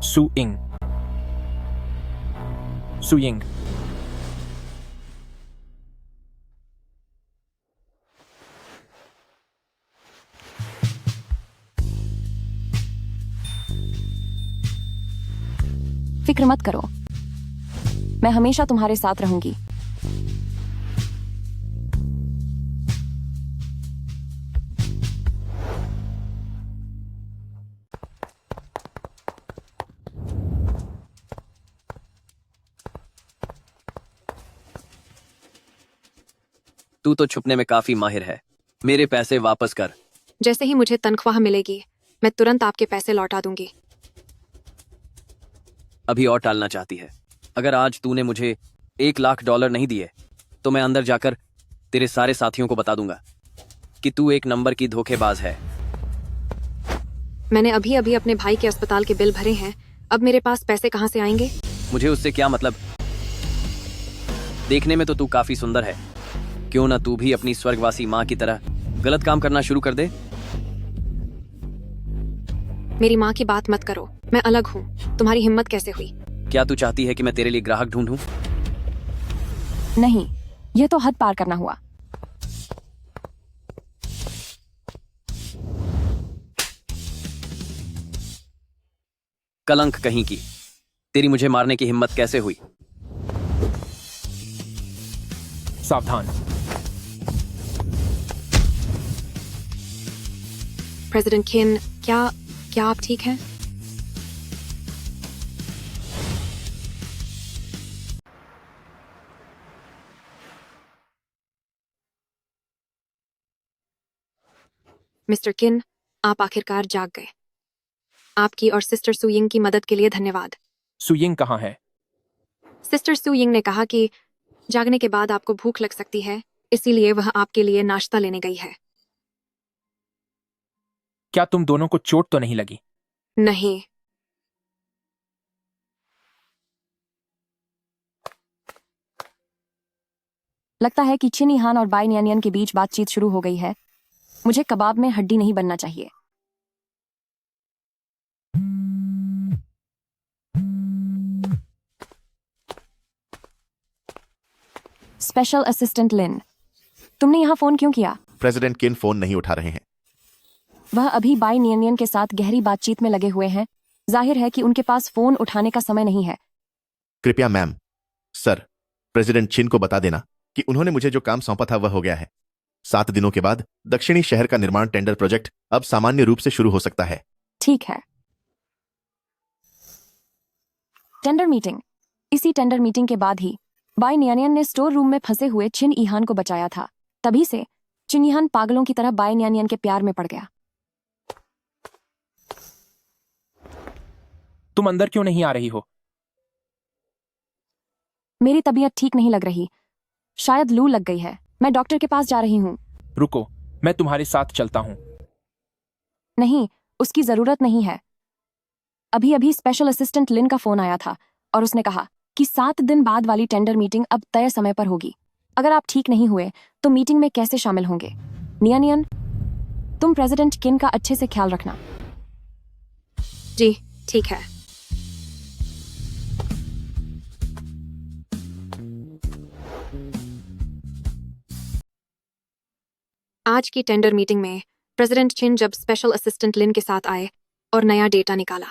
सुयिंग। सुयिंग। फिक्र मत करो, मैं हमेशा तुम्हारे साथ रहूंगी। तू तो छुपने में काफी माहिर है। मेरे पैसे वापस कर। जैसे ही मुझे तनख्वाह मिलेगी मैं तुरंत आपके पैसे लौटा दूंगी। अभी और टालना चाहती है? अगर आज तूने मुझे $1,00,000 नहीं दिए तो मैं अंदर जाकर तेरे सारे साथियों को बता दूंगा कि तू एक नंबर की धोखेबाज है। मैंने अभी अभी अपने भाई के अस्पताल के बिल भरे हैं, अब मेरे पास पैसे कहाँ से आएंगे? मुझे उससे क्या मतलब? देखने में तो तू काफी सुंदर है, क्यों ना तू भी अपनी स्वर्गवासी माँ की तरह गलत काम करना शुरू कर दे। मेरी माँ की बात मत करो, मैं अलग हूँ। तुम्हारी हिम्मत कैसे हुई? क्या तू चाहती है कि मैं तेरे लिए ग्राहक ढूंढूं? नहीं, यह तो हद पार करना हुआ। कलंक कहीं की, तेरी मुझे मारने की हिम्मत कैसे हुई? सावधान। प्रेसिडेंट किन, क्या आप ठीक हैं? मिस्टर किन, आप आखिरकार जाग गए। आपकी और सिस्टर सुयिंग की मदद के लिए धन्यवाद। सुयिंग कहाँ है? सिस्टर सुयिंग ने कहा कि जागने के बाद आपको भूख लग सकती है, इसीलिए वह आपके लिए नाश्ता लेने गई है। क्या तुम दोनों को चोट तो नहीं लगी? नहीं। लगता है कि चिन ईहान और बाई नियानियन के बीच बातचीत शुरू हो गई है। मुझे कबाब में हड्डी नहीं बनना चाहिए। स्पेशल असिस्टेंट लिन, तुमने यहाँ फोन क्यों किया? प्रेसिडेंट किन फोन नहीं उठा रहे हैं। वह अभी बाई नियानियन के साथ गहरी बातचीत में लगे हुए हैं। जाहिर है कि उनके पास फोन उठाने का समय नहीं है। कृपया मैम, सर, प्रेसिडेंट चिन को बता देना कि उन्होंने मुझे जो काम सौंपा था वह हो गया है। 7 दिनों के बाद दक्षिणी शहर का निर्माण टेंडर प्रोजेक्ट अब सामान्य रूप से शुरू हो सकता है। ठीक है। Tender meeting. इसी टेंडर मीटिंग के बाद ही बाई नियानियन ने स्टोर रूम में फंसे हुए चिन ईहान को बचाया था। तभी से चिन ईहान पागलों की तरह बाई नियानियन के प्यार में पड़ गया। तुम अंदर क्यों नहीं आ रही हो? मेरी तबीयत ठीक नहीं लग रही। शायद लू लग गई है। मैं डॉक्टर के पास जा रही हूँ। रुको, मैं तुम्हारे साथ चलता हूँ। नहीं, उसकी जरूरत नहीं है। अभी अभी स्पेशल असिस्टेंट लिन का फोन आया था और उसने कहा कि 7 दिन बाद वाली टेंडर मीटिंग अब तय समय पर होगी। अगर आप ठीक नहीं हुए तो मीटिंग में कैसे शामिल होंगे? नियानियन, तुम प्रेसिडेंट किन का अच्छे से ख्याल रखना। जी, ठीक है। आज की टेंडर मीटिंग में प्रेसिडेंट चिन जब स्पेशल असिस्टेंट लिन के साथ आए और नया डेटा निकाला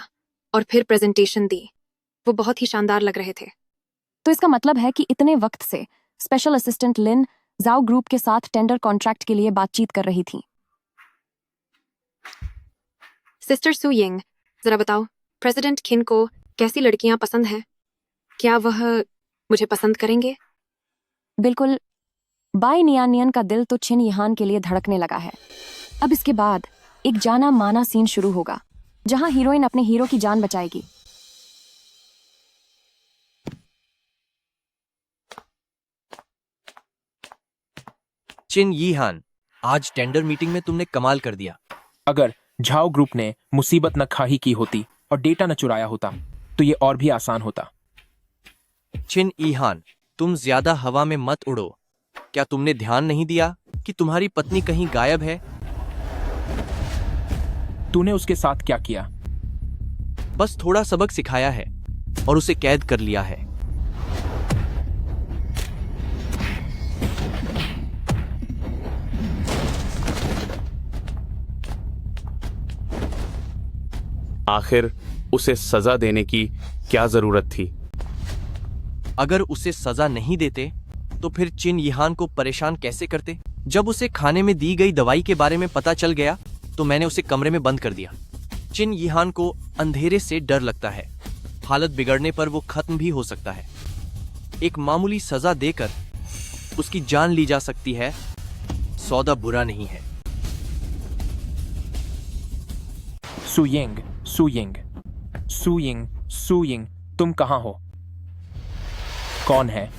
और फिर प्रेजेंटेशन दी, वो बहुत ही शानदार लग रहे थे। तो इसका मतलब है कि इतने वक्त से स्पेशल असिस्टेंट लिन जाओ ग्रुप के साथ टेंडर कॉन्ट्रैक्ट के लिए बातचीत कर रही थी। सिस्टर सुयिंग, जरा बताओ, प्रेसिडेंट किन को कैसी लड़कियां पसंद हैं? क्या वह मुझे पसंद करेंगे? बिल्कुल। बाई नियानियन का दिल तो चिन ईहान के लिए धड़कने लगा है। अब इसके बाद एक जाना माना सीन शुरू होगा जहां हीरोइन अपने हीरो की जान बचाएगी। चिन यीहान, आज टेंडर मीटिंग में तुमने कमाल कर दिया। अगर झाओ ग्रुप ने मुसीबत न खाही की होती और डेटा न चुराया होता तो ये और भी आसान होता। चिन यीहान, तुम ज्यादा हवा में मत उड़ो। क्या तुमने ध्यान नहीं दिया कि तुम्हारी पत्नी कहीं गायब है? तूने उसके साथ क्या किया? बस थोड़ा सबक सिखाया है और उसे कैद कर लिया है। आखिर उसे सजा देने की क्या जरूरत थी? अगर उसे सजा नहीं देते तो फिर चिन यीहान को परेशान कैसे करते? जब उसे खाने में दी गई दवाई के बारे में पता चल गया तो मैंने उसे कमरे में बंद कर दिया। चिन यीहान को अंधेरे से डर लगता है। हालत बिगड़ने पर वो खत्म भी हो सकता है। एक मामूली सजा देकर उसकी जान ली जा सकती है। सौदा बुरा नहीं है। सुयिंग, सुयिंग, सुयिंग, सुयिंग, तुम कहां हो? कौन है?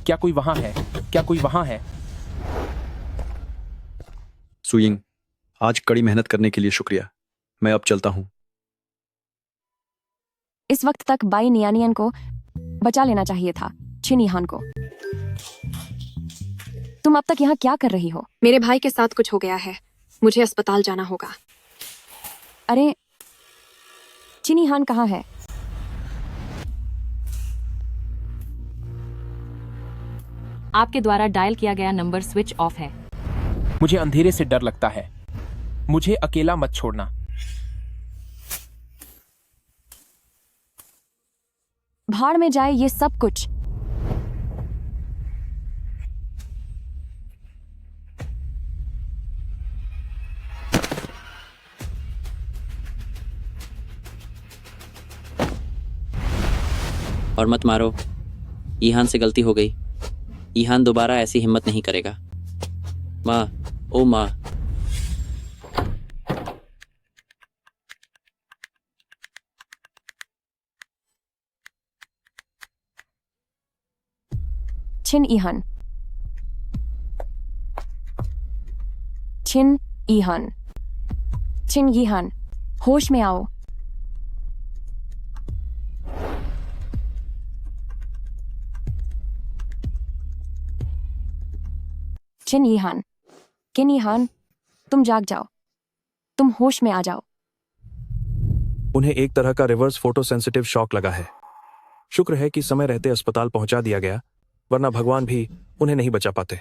क्या कोई वहां है? क्या कोई वहां है? सुयिंग, आज कड़ी मेहनत करने के लिए शुक्रिया। मैं अब चलता हूं। इस वक्त तक बाई नियानियन को बचा लेना चाहिए था चिन ईहान को। तुम अब तक यहाँ क्या कर रही हो? मेरे भाई के साथ कुछ हो गया है, मुझे अस्पताल जाना होगा। अरे, चिन ईहान कहाँ है? आपके द्वारा डायल किया गया नंबर स्विच ऑफ है। मुझे अंधेरे से डर लगता है। मुझे अकेला मत छोड़ना। भाड़ में जाए ये सब कुछ। और मत मारो। ईहान से गलती हो गई। ईहान दोबारा ऐसी हिम्मत नहीं करेगा। माँ, ओ माँ। छिन ईहान, छिन ईहान, छिन ईहान, होश में आओ। छिन ईहान, किन ईहान, तुम जाग जाओ, तुम होश में आ जाओ। उन्हें एक तरह का रिवर्स फोटो सेंसिटिव शॉक लगा है। शुक्र है कि समय रहते अस्पताल पहुंचा दिया गया, वरना भगवान भी उन्हें नहीं बचा पाते।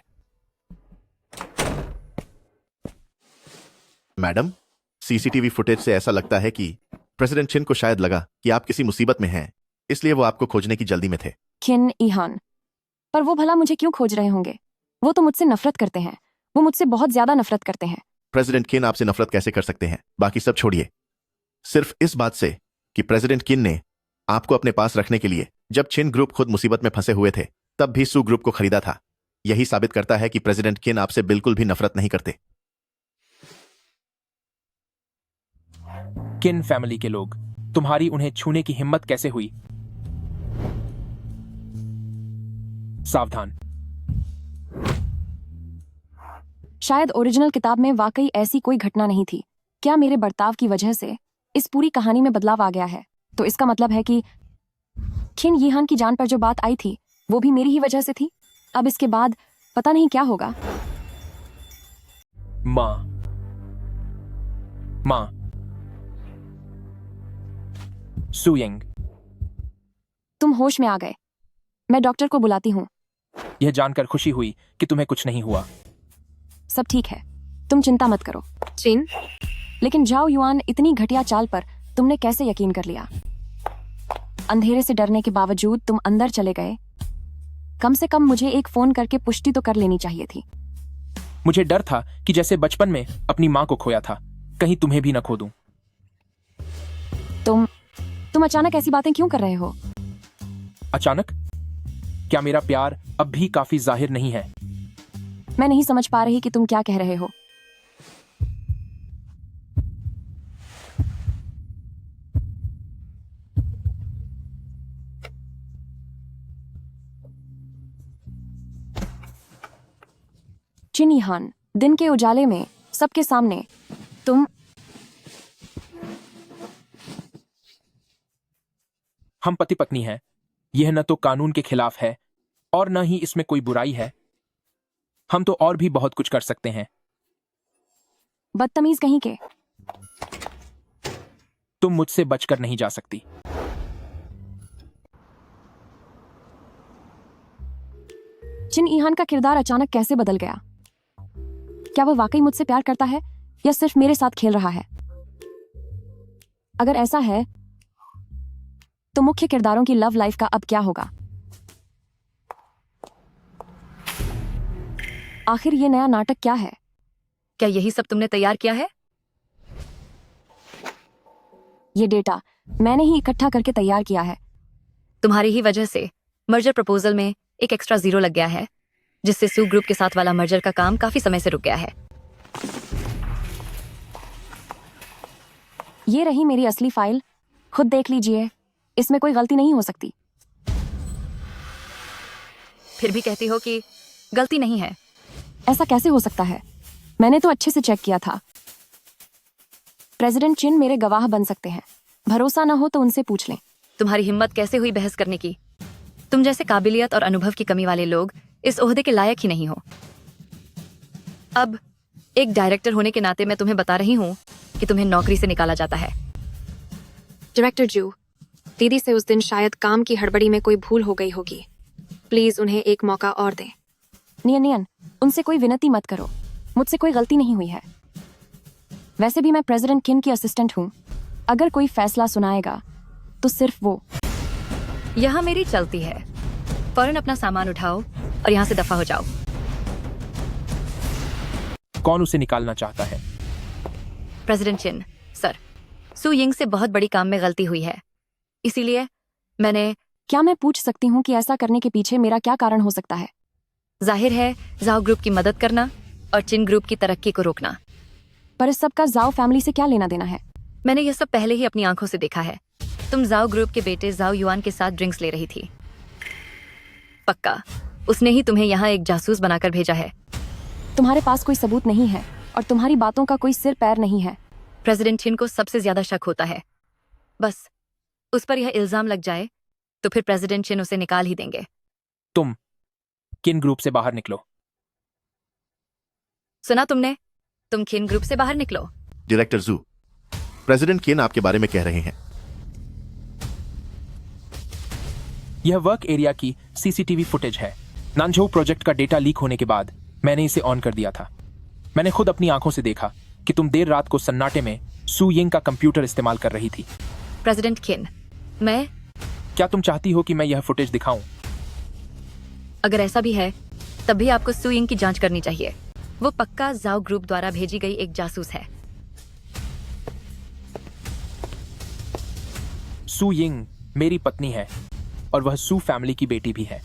मैडम, सीसीटीवी फुटेज से ऐसा लगता है कि प्रेसिडेंट चिन को शायद लगा कि आप किसी मुसीबत में हैं, इसलिए वो आपको खोजने की जल्दी में थे। किन ईहान, पर वो भला मुझे क्यों खोज रहे होंगे? वो तो मुझसे नफरत करते हैं, वो मुझसे बहुत ज्यादा नफरत करते हैं। प्रेसिडेंट किन आपसे नफरत कैसे कर सकते हैं? बाकी सब छोड़िए, सिर्फ इस बात से कि प्रेसिडेंट किन ने आपको अपने पास रखने के लिए जब चिन ग्रुप खुद मुसीबत में फंसे हुए थे तब भी सू ग्रुप को खरीदा था, यही साबित करता है कि प्रेसिडेंट किन आपसे बिल्कुल भी नफरत नहीं करते। किन फैमिली के लोग, तुम्हारी उन्हें छूने की हिम्मत कैसे हुई? सावधान। शायद ओरिजिनल किताब में वाकई ऐसी कोई घटना नहीं थी। क्या मेरे बर्ताव की वजह से इस पूरी कहानी में बदलाव आ गया है? तो इसका मतलब है कि छिन यीहान की जान पर जो बात आई थी वो भी मेरी ही वजह से थी। अब इसके बाद पता नहीं क्या होगा। माँ, माँ, सुयिंग, तुम होश में आ गए। मैं डॉक्टर को बुलाती हूँ। यह जानकर खुशी हुई कि तुम्हें कुछ नहीं हुआ। सब ठीक है, तुम चिंता मत करो। चिन, लेकिन जाओ युआन, इतनी घटिया चाल पर तुमने कैसे यकीन कर लिया? अंधेरे से डरने के बावजूद तुम अंदर चले गए। कम से कम मुझे एक फोन करके पुष्टि तो कर लेनी चाहिए थी। मुझे डर था कि जैसे बचपन में अपनी माँ को खोया था, कहीं तुम्हें भी न खो दूं। तुम अचानक ऐसी बातें क्यों कर रहे हो? अचानक? क्या मेरा प्यार अब भी काफी जाहिर नहीं है? मैं नहीं समझ पा रही कि तुम क्या कह रहे हो। चिन यीहान, दिन के उजाले में सबके सामने तुम। हम पति पत्नी हैं। यह न तो कानून के खिलाफ है और न ही इसमें कोई बुराई है। हम तो और भी बहुत कुछ कर सकते हैं। बदतमीज कहीं के। तुम मुझसे बचकर नहीं जा सकती। चिन यीहान का किरदार अचानक कैसे बदल गया? क्या वो वाकई मुझसे प्यार करता है या सिर्फ मेरे साथ खेल रहा है? अगर ऐसा है तो मुख्य किरदारों की लव लाइफ का अब क्या होगा? आखिर ये नया नाटक क्या है? क्या यही सब तुमने तैयार किया है? ये डेटा मैंने ही इकट्ठा करके तैयार किया है। तुम्हारी ही वजह से मर्जर प्रपोजल में एक एक्स्ट्रा जीरो लग गया है, जिससे सू ग्रुप के साथ वाला मर्जर का काम काफी समय से रुक गया है। ये रही मेरी असली फाइल, खुद देख लीजिए। इसमें कोई गलती नहीं हो सकती। फिर भी कहती हो कि गलती नहीं है। ऐसा कैसे हो सकता है? मैंने तो अच्छे से चेक किया था। प्रेसिडेंट चिन मेरे गवाह बन सकते हैं। भरोसा ना हो तो उनसे पूछ लें। तुम्हारी हिम्मत कैसे हुई बहस करने की? तुम जैसे काबिलियत और अनुभव की कमी वाले लोग इस ओहदे के लायक ही नहीं हो। अब एक डायरेक्टर होने के नाते मैं तुम्हें बता रही हूँ कि तुम्हें नौकरी से निकाला जाता है। डायरेक्टर जू, दीदी से उस दिन शायद काम की हड़बड़ी में कोई भूल हो गई होगी। प्लीज उन्हें एक मौका और दें। नियन, उनसे कोई विनती मत करो। मुझसे कोई गलती नहीं हुई है। वैसे भी मैं प्रेसिडेंट किन की असिस्टेंट हूँ। अगर कोई फैसला सुनाएगा तो सिर्फ वो। यहाँ मेरी चलती है। फौरन अपना सामान उठाओ और यहाँ से दफा हो जाओ। कौन उसे निकालना चाहता है? प्रेसिडेंट चिन, सर, सू यिंग से बहुत बड़ी काम में गलती हुई है, इसीलिए मैंने क्या मैं पूछ सकती हूँ कि ऐसा करने के पीछे मेरा क्या कारण हो सकता है? जाहिर है जाओ ग्रुप की मदद करना और चिन ग्रुप की तरक्की को रोकना। पर इस सब का जाओ फैमिली से क्या लेना देना है? मैंने यह सब पहले ही अपनी आंखों से देखा है। तुम जाओ ग्रुप के बेटे जाओ युआन के साथ ड्रिंक्स ले रही थी। पक्का उसने ही तुम्हें यहाँ एक जासूस बनाकर भेजा है। तुम्हारे पास कोई सबूत नहीं है और तुम्हारी बातों का कोई सिर पैर नहीं है। प्रेसिडेंट चिन को सबसे ज्यादा शक होता है। बस उस पर यह इल्जाम लग जाए तो फिर प्रेसिडेंट चिन उसे निकाल ही देंगे। तुम किन ग्रुप से बाहर निकलो। सुना तुमने? तुम किन ग्रुप से बाहर निकलो। डायरेक्टर जू, प्रेसिडेंट किन आपके बारे में कह रहे हैं। यह वर्क एरिया की सीसीटीवी फुटेज है। नानझोउ प्रोजेक्ट का डेटा लीक होने के बाद मैंने इसे ऑन कर दिया था। मैंने खुद अपनी आंखों से देखा कि तुम देर रात को सन्नाटे में सू यिंग का कंप्यूटर इस्तेमाल कर रही थी। प्रेसिडेंट किन, मैं क्या तुम चाहती हो कि मैं यह फुटेज दिखाऊं? अगर ऐसा भी है तब भी आपको सू यिंग की जांच करनी चाहिए। वो पक्का जाओ ग्रुप द्वारा भेजी गई एक जासूस है। सू यिंग मेरी पत्नी है और वह सू फैमिली की बेटी भी है।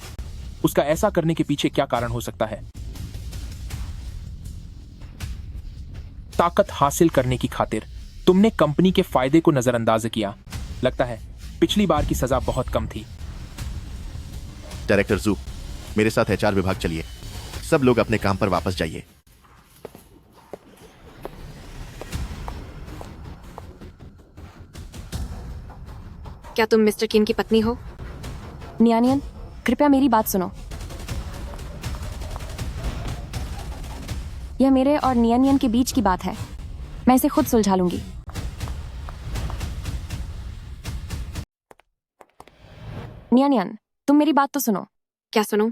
उसका ऐसा करने के पीछे क्या कारण हो सकता है? ताकत हासिल करने की खातिर तुमने कंपनी के फायदे को नजरअंदाज किया। लगता है पिछली बार की सजा बहुत कम थी। डायरेक्टर जू, मेरे साथ एचआर विभाग चलिए। सब लोग अपने काम पर वापस जाइए। क्या तुम मिस्टर किन की पत्नी हो? नियानियन, कृपया मेरी बात सुनो। यह मेरे और नियानियन के बीच की बात है। मैं इसे खुद सुलझा लूंगी। नियानियन, तुम मेरी बात तो सुनो। क्या सुनो?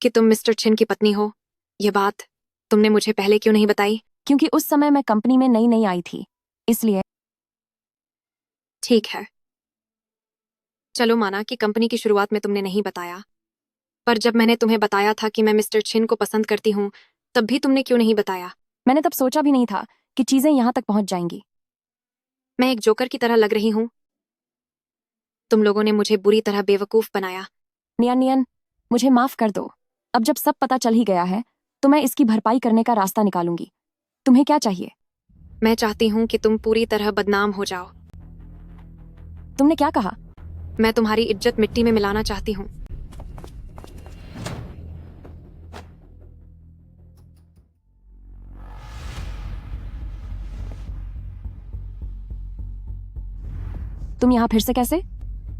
कि तुम मिस्टर चिन की पत्नी हो। यह बात तुमने मुझे पहले क्यों नहीं बताई? क्योंकि उस समय मैं कंपनी में नई नई आई थी, इसलिए। ठीक है, चलो माना कि कंपनी की शुरुआत में तुमने नहीं बताया, पर जब मैंने तुम्हें बताया था कि मैं मिस्टर चिन को पसंद करती हूँ तब भी तुमने क्यों नहीं बताया? मैंने तब सोचा भी नहीं था कि चीजें यहाँ तक पहुंच जाएंगी। मैं एक जोकर की तरह लग रही हूँ। तुम लोगों ने मुझे बुरी तरह बेवकूफ बनाया। नियानियन, मुझे माफ कर दो। अब जब सब पता चल ही गया है तो मैं इसकी भरपाई करने का रास्ता निकालूंगी। तुम्हें क्या चाहिए? मैं चाहती हूँ कि तुम पूरी तरह बदनाम हो जाओ। तुमने क्या कहा? मैं तुम्हारी इज्जत मिट्टी में मिलाना चाहती हूँ। तुम यहाँ फिर से कैसे?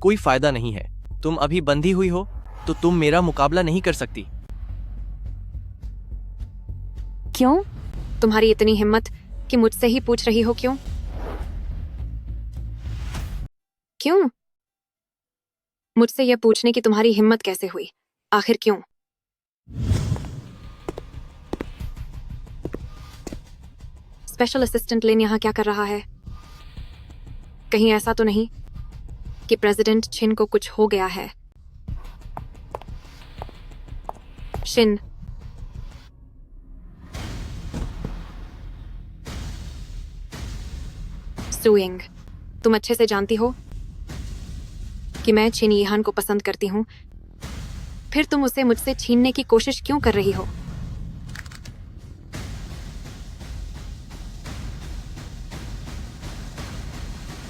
कोई फायदा नहीं है। तुम अभी बंधी हुई हो तो तुम मेरा मुकाबला नहीं कर सकती। क्यों? तुम्हारी इतनी हिम्मत कि मुझसे ही पूछ रही हो क्यों? क्यों? मुझसे यह पूछने की तुम्हारी हिम्मत कैसे हुई? आखिर क्यों? स्पेशल असिस्टेंट लिन यहाँ क्या कर रहा है? कहीं ऐसा तो नहीं कि प्रेसिडेंट चिन को कुछ हो गया है? शिन, सुयिंग, तुम अच्छे से जानती हो कि मैं चिन यिहान को पसंद करती हूँ। फिर तुम उसे मुझसे छीनने की कोशिश क्यों कर रही हो?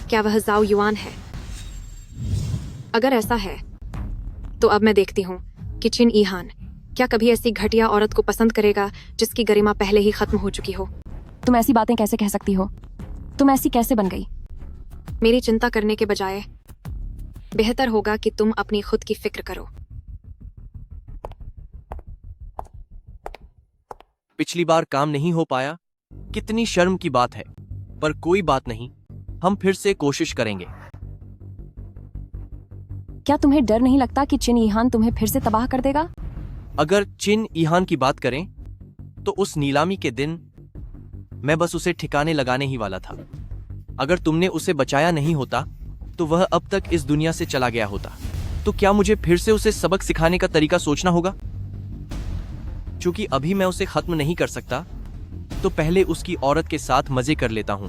क्या वह जाओ युआन है? अगर ऐसा है तो अब मैं देखती हूँ कि चिन यिहान क्या कभी ऐसी घटिया औरत को पसंद करेगा जिसकी गरिमा पहले ही खत्म हो चुकी हो। तुम ऐसी बातें कैसे कह सकती हो? तुम ऐसी कैसे बन गई? मेरी चिंता करने के बजाय बेहतर होगा कि तुम अपनी खुद की फिक्र करो। पिछली बार काम नहीं हो पाया, कितनी शर्म की बात है, पर कोई बात नहीं, हम फिर से कोशिश करेंगे। क्या तुम्हें डर नहीं लगता कि चिन यिहान तुम्हें फिर से तबाह कर देगा? अगर चिन यिहान की बात करें तो उस नीलामी के दिन मैं बस उसे ठिकाने लगाने ही वाला था। अगर तुमने उसे बचाया नहीं होता तो वह अब तक इस दुनिया से चला गया होता। तो क्या मुझे फिर से उसे सबक सिखाने का तरीका सोचना होगा? क्योंकि अभी मैं उसे खत्म नहीं कर सकता, तो पहले उसकी औरत के साथ मजे कर लेता हूं।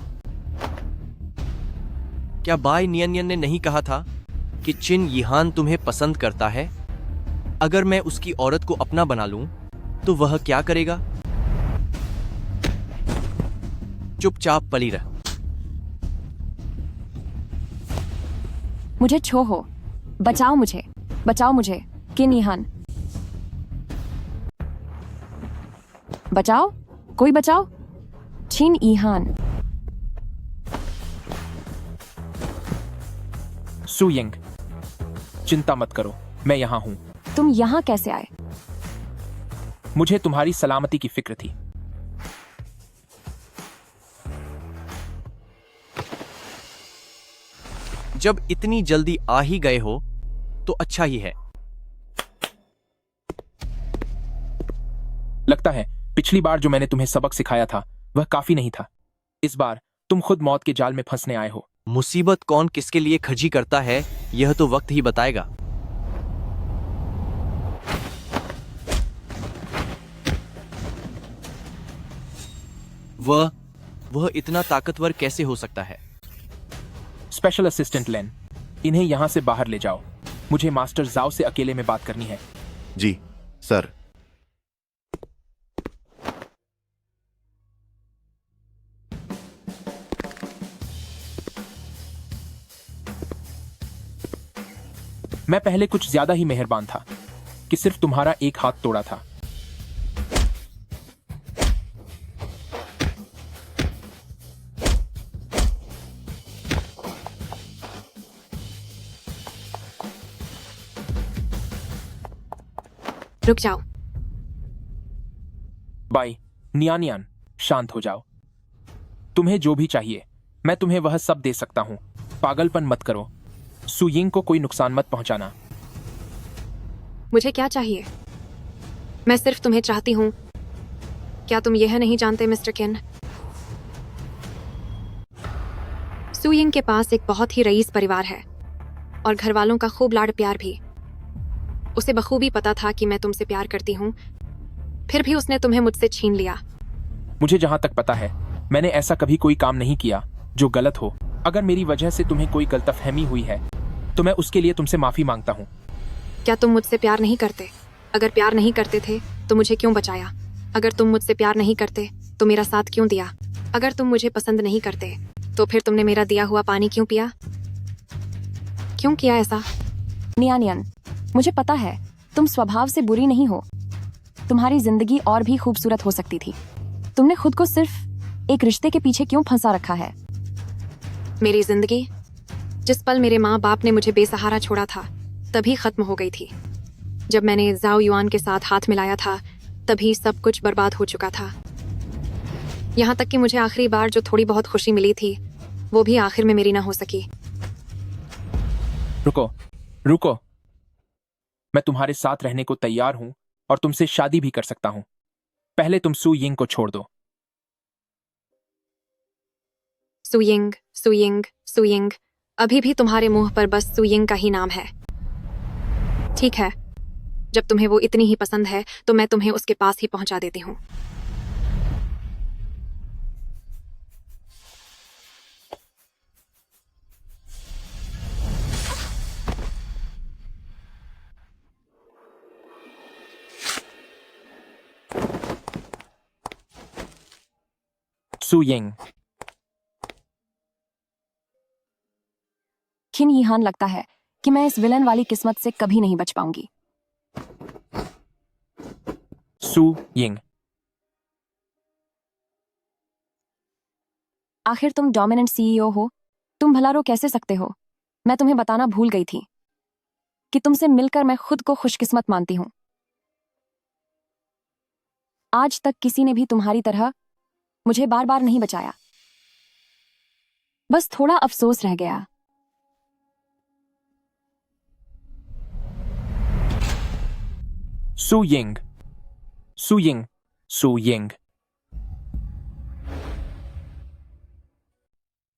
क्या बाय नियन ने नहीं कहा था कि चिन यिहान तुम्हें पसंद करता है? अगर मैं उसकी औरत को अपना बना लूं, तो वह क्या करेगा? चुपचाप पड़ी रह। मुझे छो हो, बचाओ मुझे किन यिहान, बचाओ, कोई बचाओ, चिन यिहान। सू यिंग, चिंता मत करो, मैं यहाँ हूँ। तुम यहाँ कैसे आए? मुझे तुम्हारी सलामती की फिक्र थी। जब इतनी जल्दी आ ही गए हो तो अच्छा ही है। लगता है पिछली बार जो मैंने तुम्हें सबक सिखाया था वह काफी नहीं था। इस बार तुम खुद मौत के जाल में फंसने आए हो। मुसीबत कौन किसके लिए खजी करता है, यह तो वक्त ही बताएगा। वह इतना ताकतवर कैसे हो सकता है? स्पेशल असिस्टेंट लेन, इन्हें यहां से बाहर ले जाओ। मुझे मास्टर जाओ से अकेले में बात करनी है। जी सर। मैं पहले कुछ ज्यादा ही मेहरबान था कि सिर्फ तुम्हारा एक हाथ तोड़ा था। रुक जाओ। बाई नियानियान, शांत हो जाओ। तुम्हें जो भी चाहिए मैं तुम्हें वह सब दे सकता हूं। पागलपन मत करो। सू यिंग को कोई नुकसान मत पहुंचाना। मुझे क्या चाहिए? मैं सिर्फ तुम्हें चाहती हूँ। क्या तुम यह नहीं जानते मिस्टर किन? सू यिंग के पास एक बहुत ही रईस परिवार है और घर वालों का खूब लाड प्यार भी। उसे बखूबी पता था कि मैं तुमसे प्यार करती हूँ, फिर भी उसने तुम्हें मुझसे छीन लिया। मुझे जहां तक पता है मैंने ऐसा कभी कोई काम नहीं किया जो गलत हो। अगर मेरी वजह से तुम्हें कोई गलतफहमी हुई है तो मैं उसके लिए तुमसे माफी मांगता हूँ। क्या तुम मुझसे प्यार नहीं करते? अगर प्यार नहीं करते थे तो मुझे क्यों बचाया? अगर तुम मुझसे प्यार नहीं करते तो मेरा साथ क्यों दिया? अगर तुम मुझे पसंद नहीं करते तो फिर तुमने मेरा दिया हुआ पानी क्यों पिया? क्यों किया ऐसा? नियानियन, मुझे पता है तुम स्वभाव से बुरी नहीं हो। तुम्हारी जिंदगी और भी खूबसूरत हो सकती थी। तुमने खुद को सिर्फ एक रिश्ते के पीछे क्यों फंसा रखा है? मेरी जिंदगी जिस पल मेरे माँ बाप ने मुझे बेसहारा छोड़ा था तभी खत्म हो गई थी। जब मैंने जाओ युआन के साथ हाथ मिलाया था तभी सब कुछ बर्बाद हो चुका था। यहाँ तक कि मुझे आखिरी बार जो थोड़ी बहुत खुशी मिली थी वो भी आखिर में मेरी ना हो सकी। रुको, मैं तुम्हारे साथ रहने को तैयार हूं और तुमसे शादी भी कर सकता हूं। पहले तुम सू यिंग को छोड़ दो। सुयिंग, सुयिंग, सुयिंग, अभी भी तुम्हारे मुंह पर बस सुयिंग का ही नाम है। ठीक है, जब तुम्हें वो इतनी ही पसंद है तो मैं तुम्हें उसके पास ही पहुंचा देती हूँ। सू यिंग, किन यिहान, लगता है कि मैं इस विलन वाली किस्मत से कभी नहीं बच पाऊंगी। सू यिंग, आखिर तुम डोमिनेंट सीईओ हो। तुम भला रो कैसे सकते हो? मैं तुम्हें बताना भूल गई थी कि तुमसे मिलकर मैं खुद को खुशकिस्मत मानती हूं। आज तक किसी ने भी तुम्हारी तरह मुझे बार बार नहीं बचाया। बस थोड़ा अफसोस रह गया। सू यिंग, सू यिंग, सू यिंग।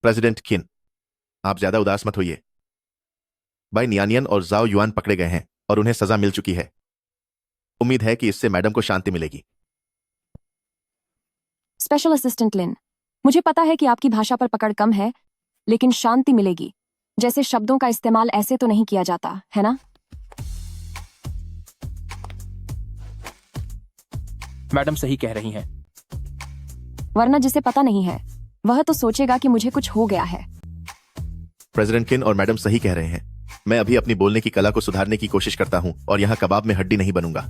प्रेसिडेंट किन, आप ज्यादा उदास मत होइए। भाई नियानियन और जाओ युआन पकड़े गए हैं और उन्हें सजा मिल चुकी है। उम्मीद है कि इससे मैडम को शांति मिलेगी। स्पेशल असिस्टेंट लिन, मुझे पता है कि आपकी भाषा पर पकड़ कम है, लेकिन शांति मिलेगी। जैसे शब्दों का इस्तेमाल ऐसे तो नहीं किया जाता है ना? मैडम सही कह रही हैं। वरना जिसे पता नहीं है वह तो सोचेगा कि मुझे कुछ हो गया है। प्रेसिडेंट किन और मैडम सही कह रहे हैं। मैं अभी अपनी बोलने की कला को सुधारने की कोशिश करता हूं और यहाँ कबाब में हड्डी नहीं बनूंगा।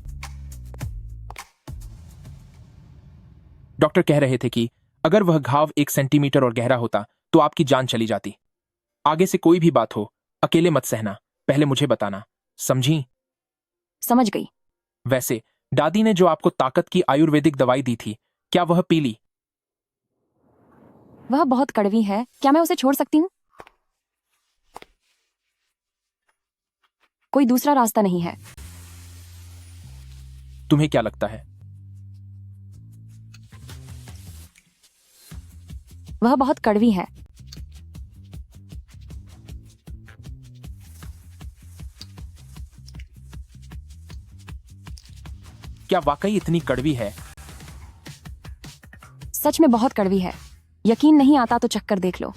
डॉक्टर कह रहे थे कि अगर वह घाव 1 सेंटीमीटर और गहरा होता तो आपकी जान चली जाती। आगे से कोई भी बात हो अकेले मत सहना, पहले मुझे बताना, समझी? समझ गई। वैसे दादी ने जो आपको ताकत की आयुर्वेदिक दवाई दी थी, क्या वह पी ली? वह बहुत कड़वी है, क्या मैं उसे छोड़ सकती हूँ? कोई दूसरा रास्ता नहीं है। तुम्हें क्या लगता है? वह बहुत कड़वी है। क्या वाकई इतनी कड़वी है? सच में बहुत कड़वी है। यकीन नहीं आता तो चक्कर देख लो।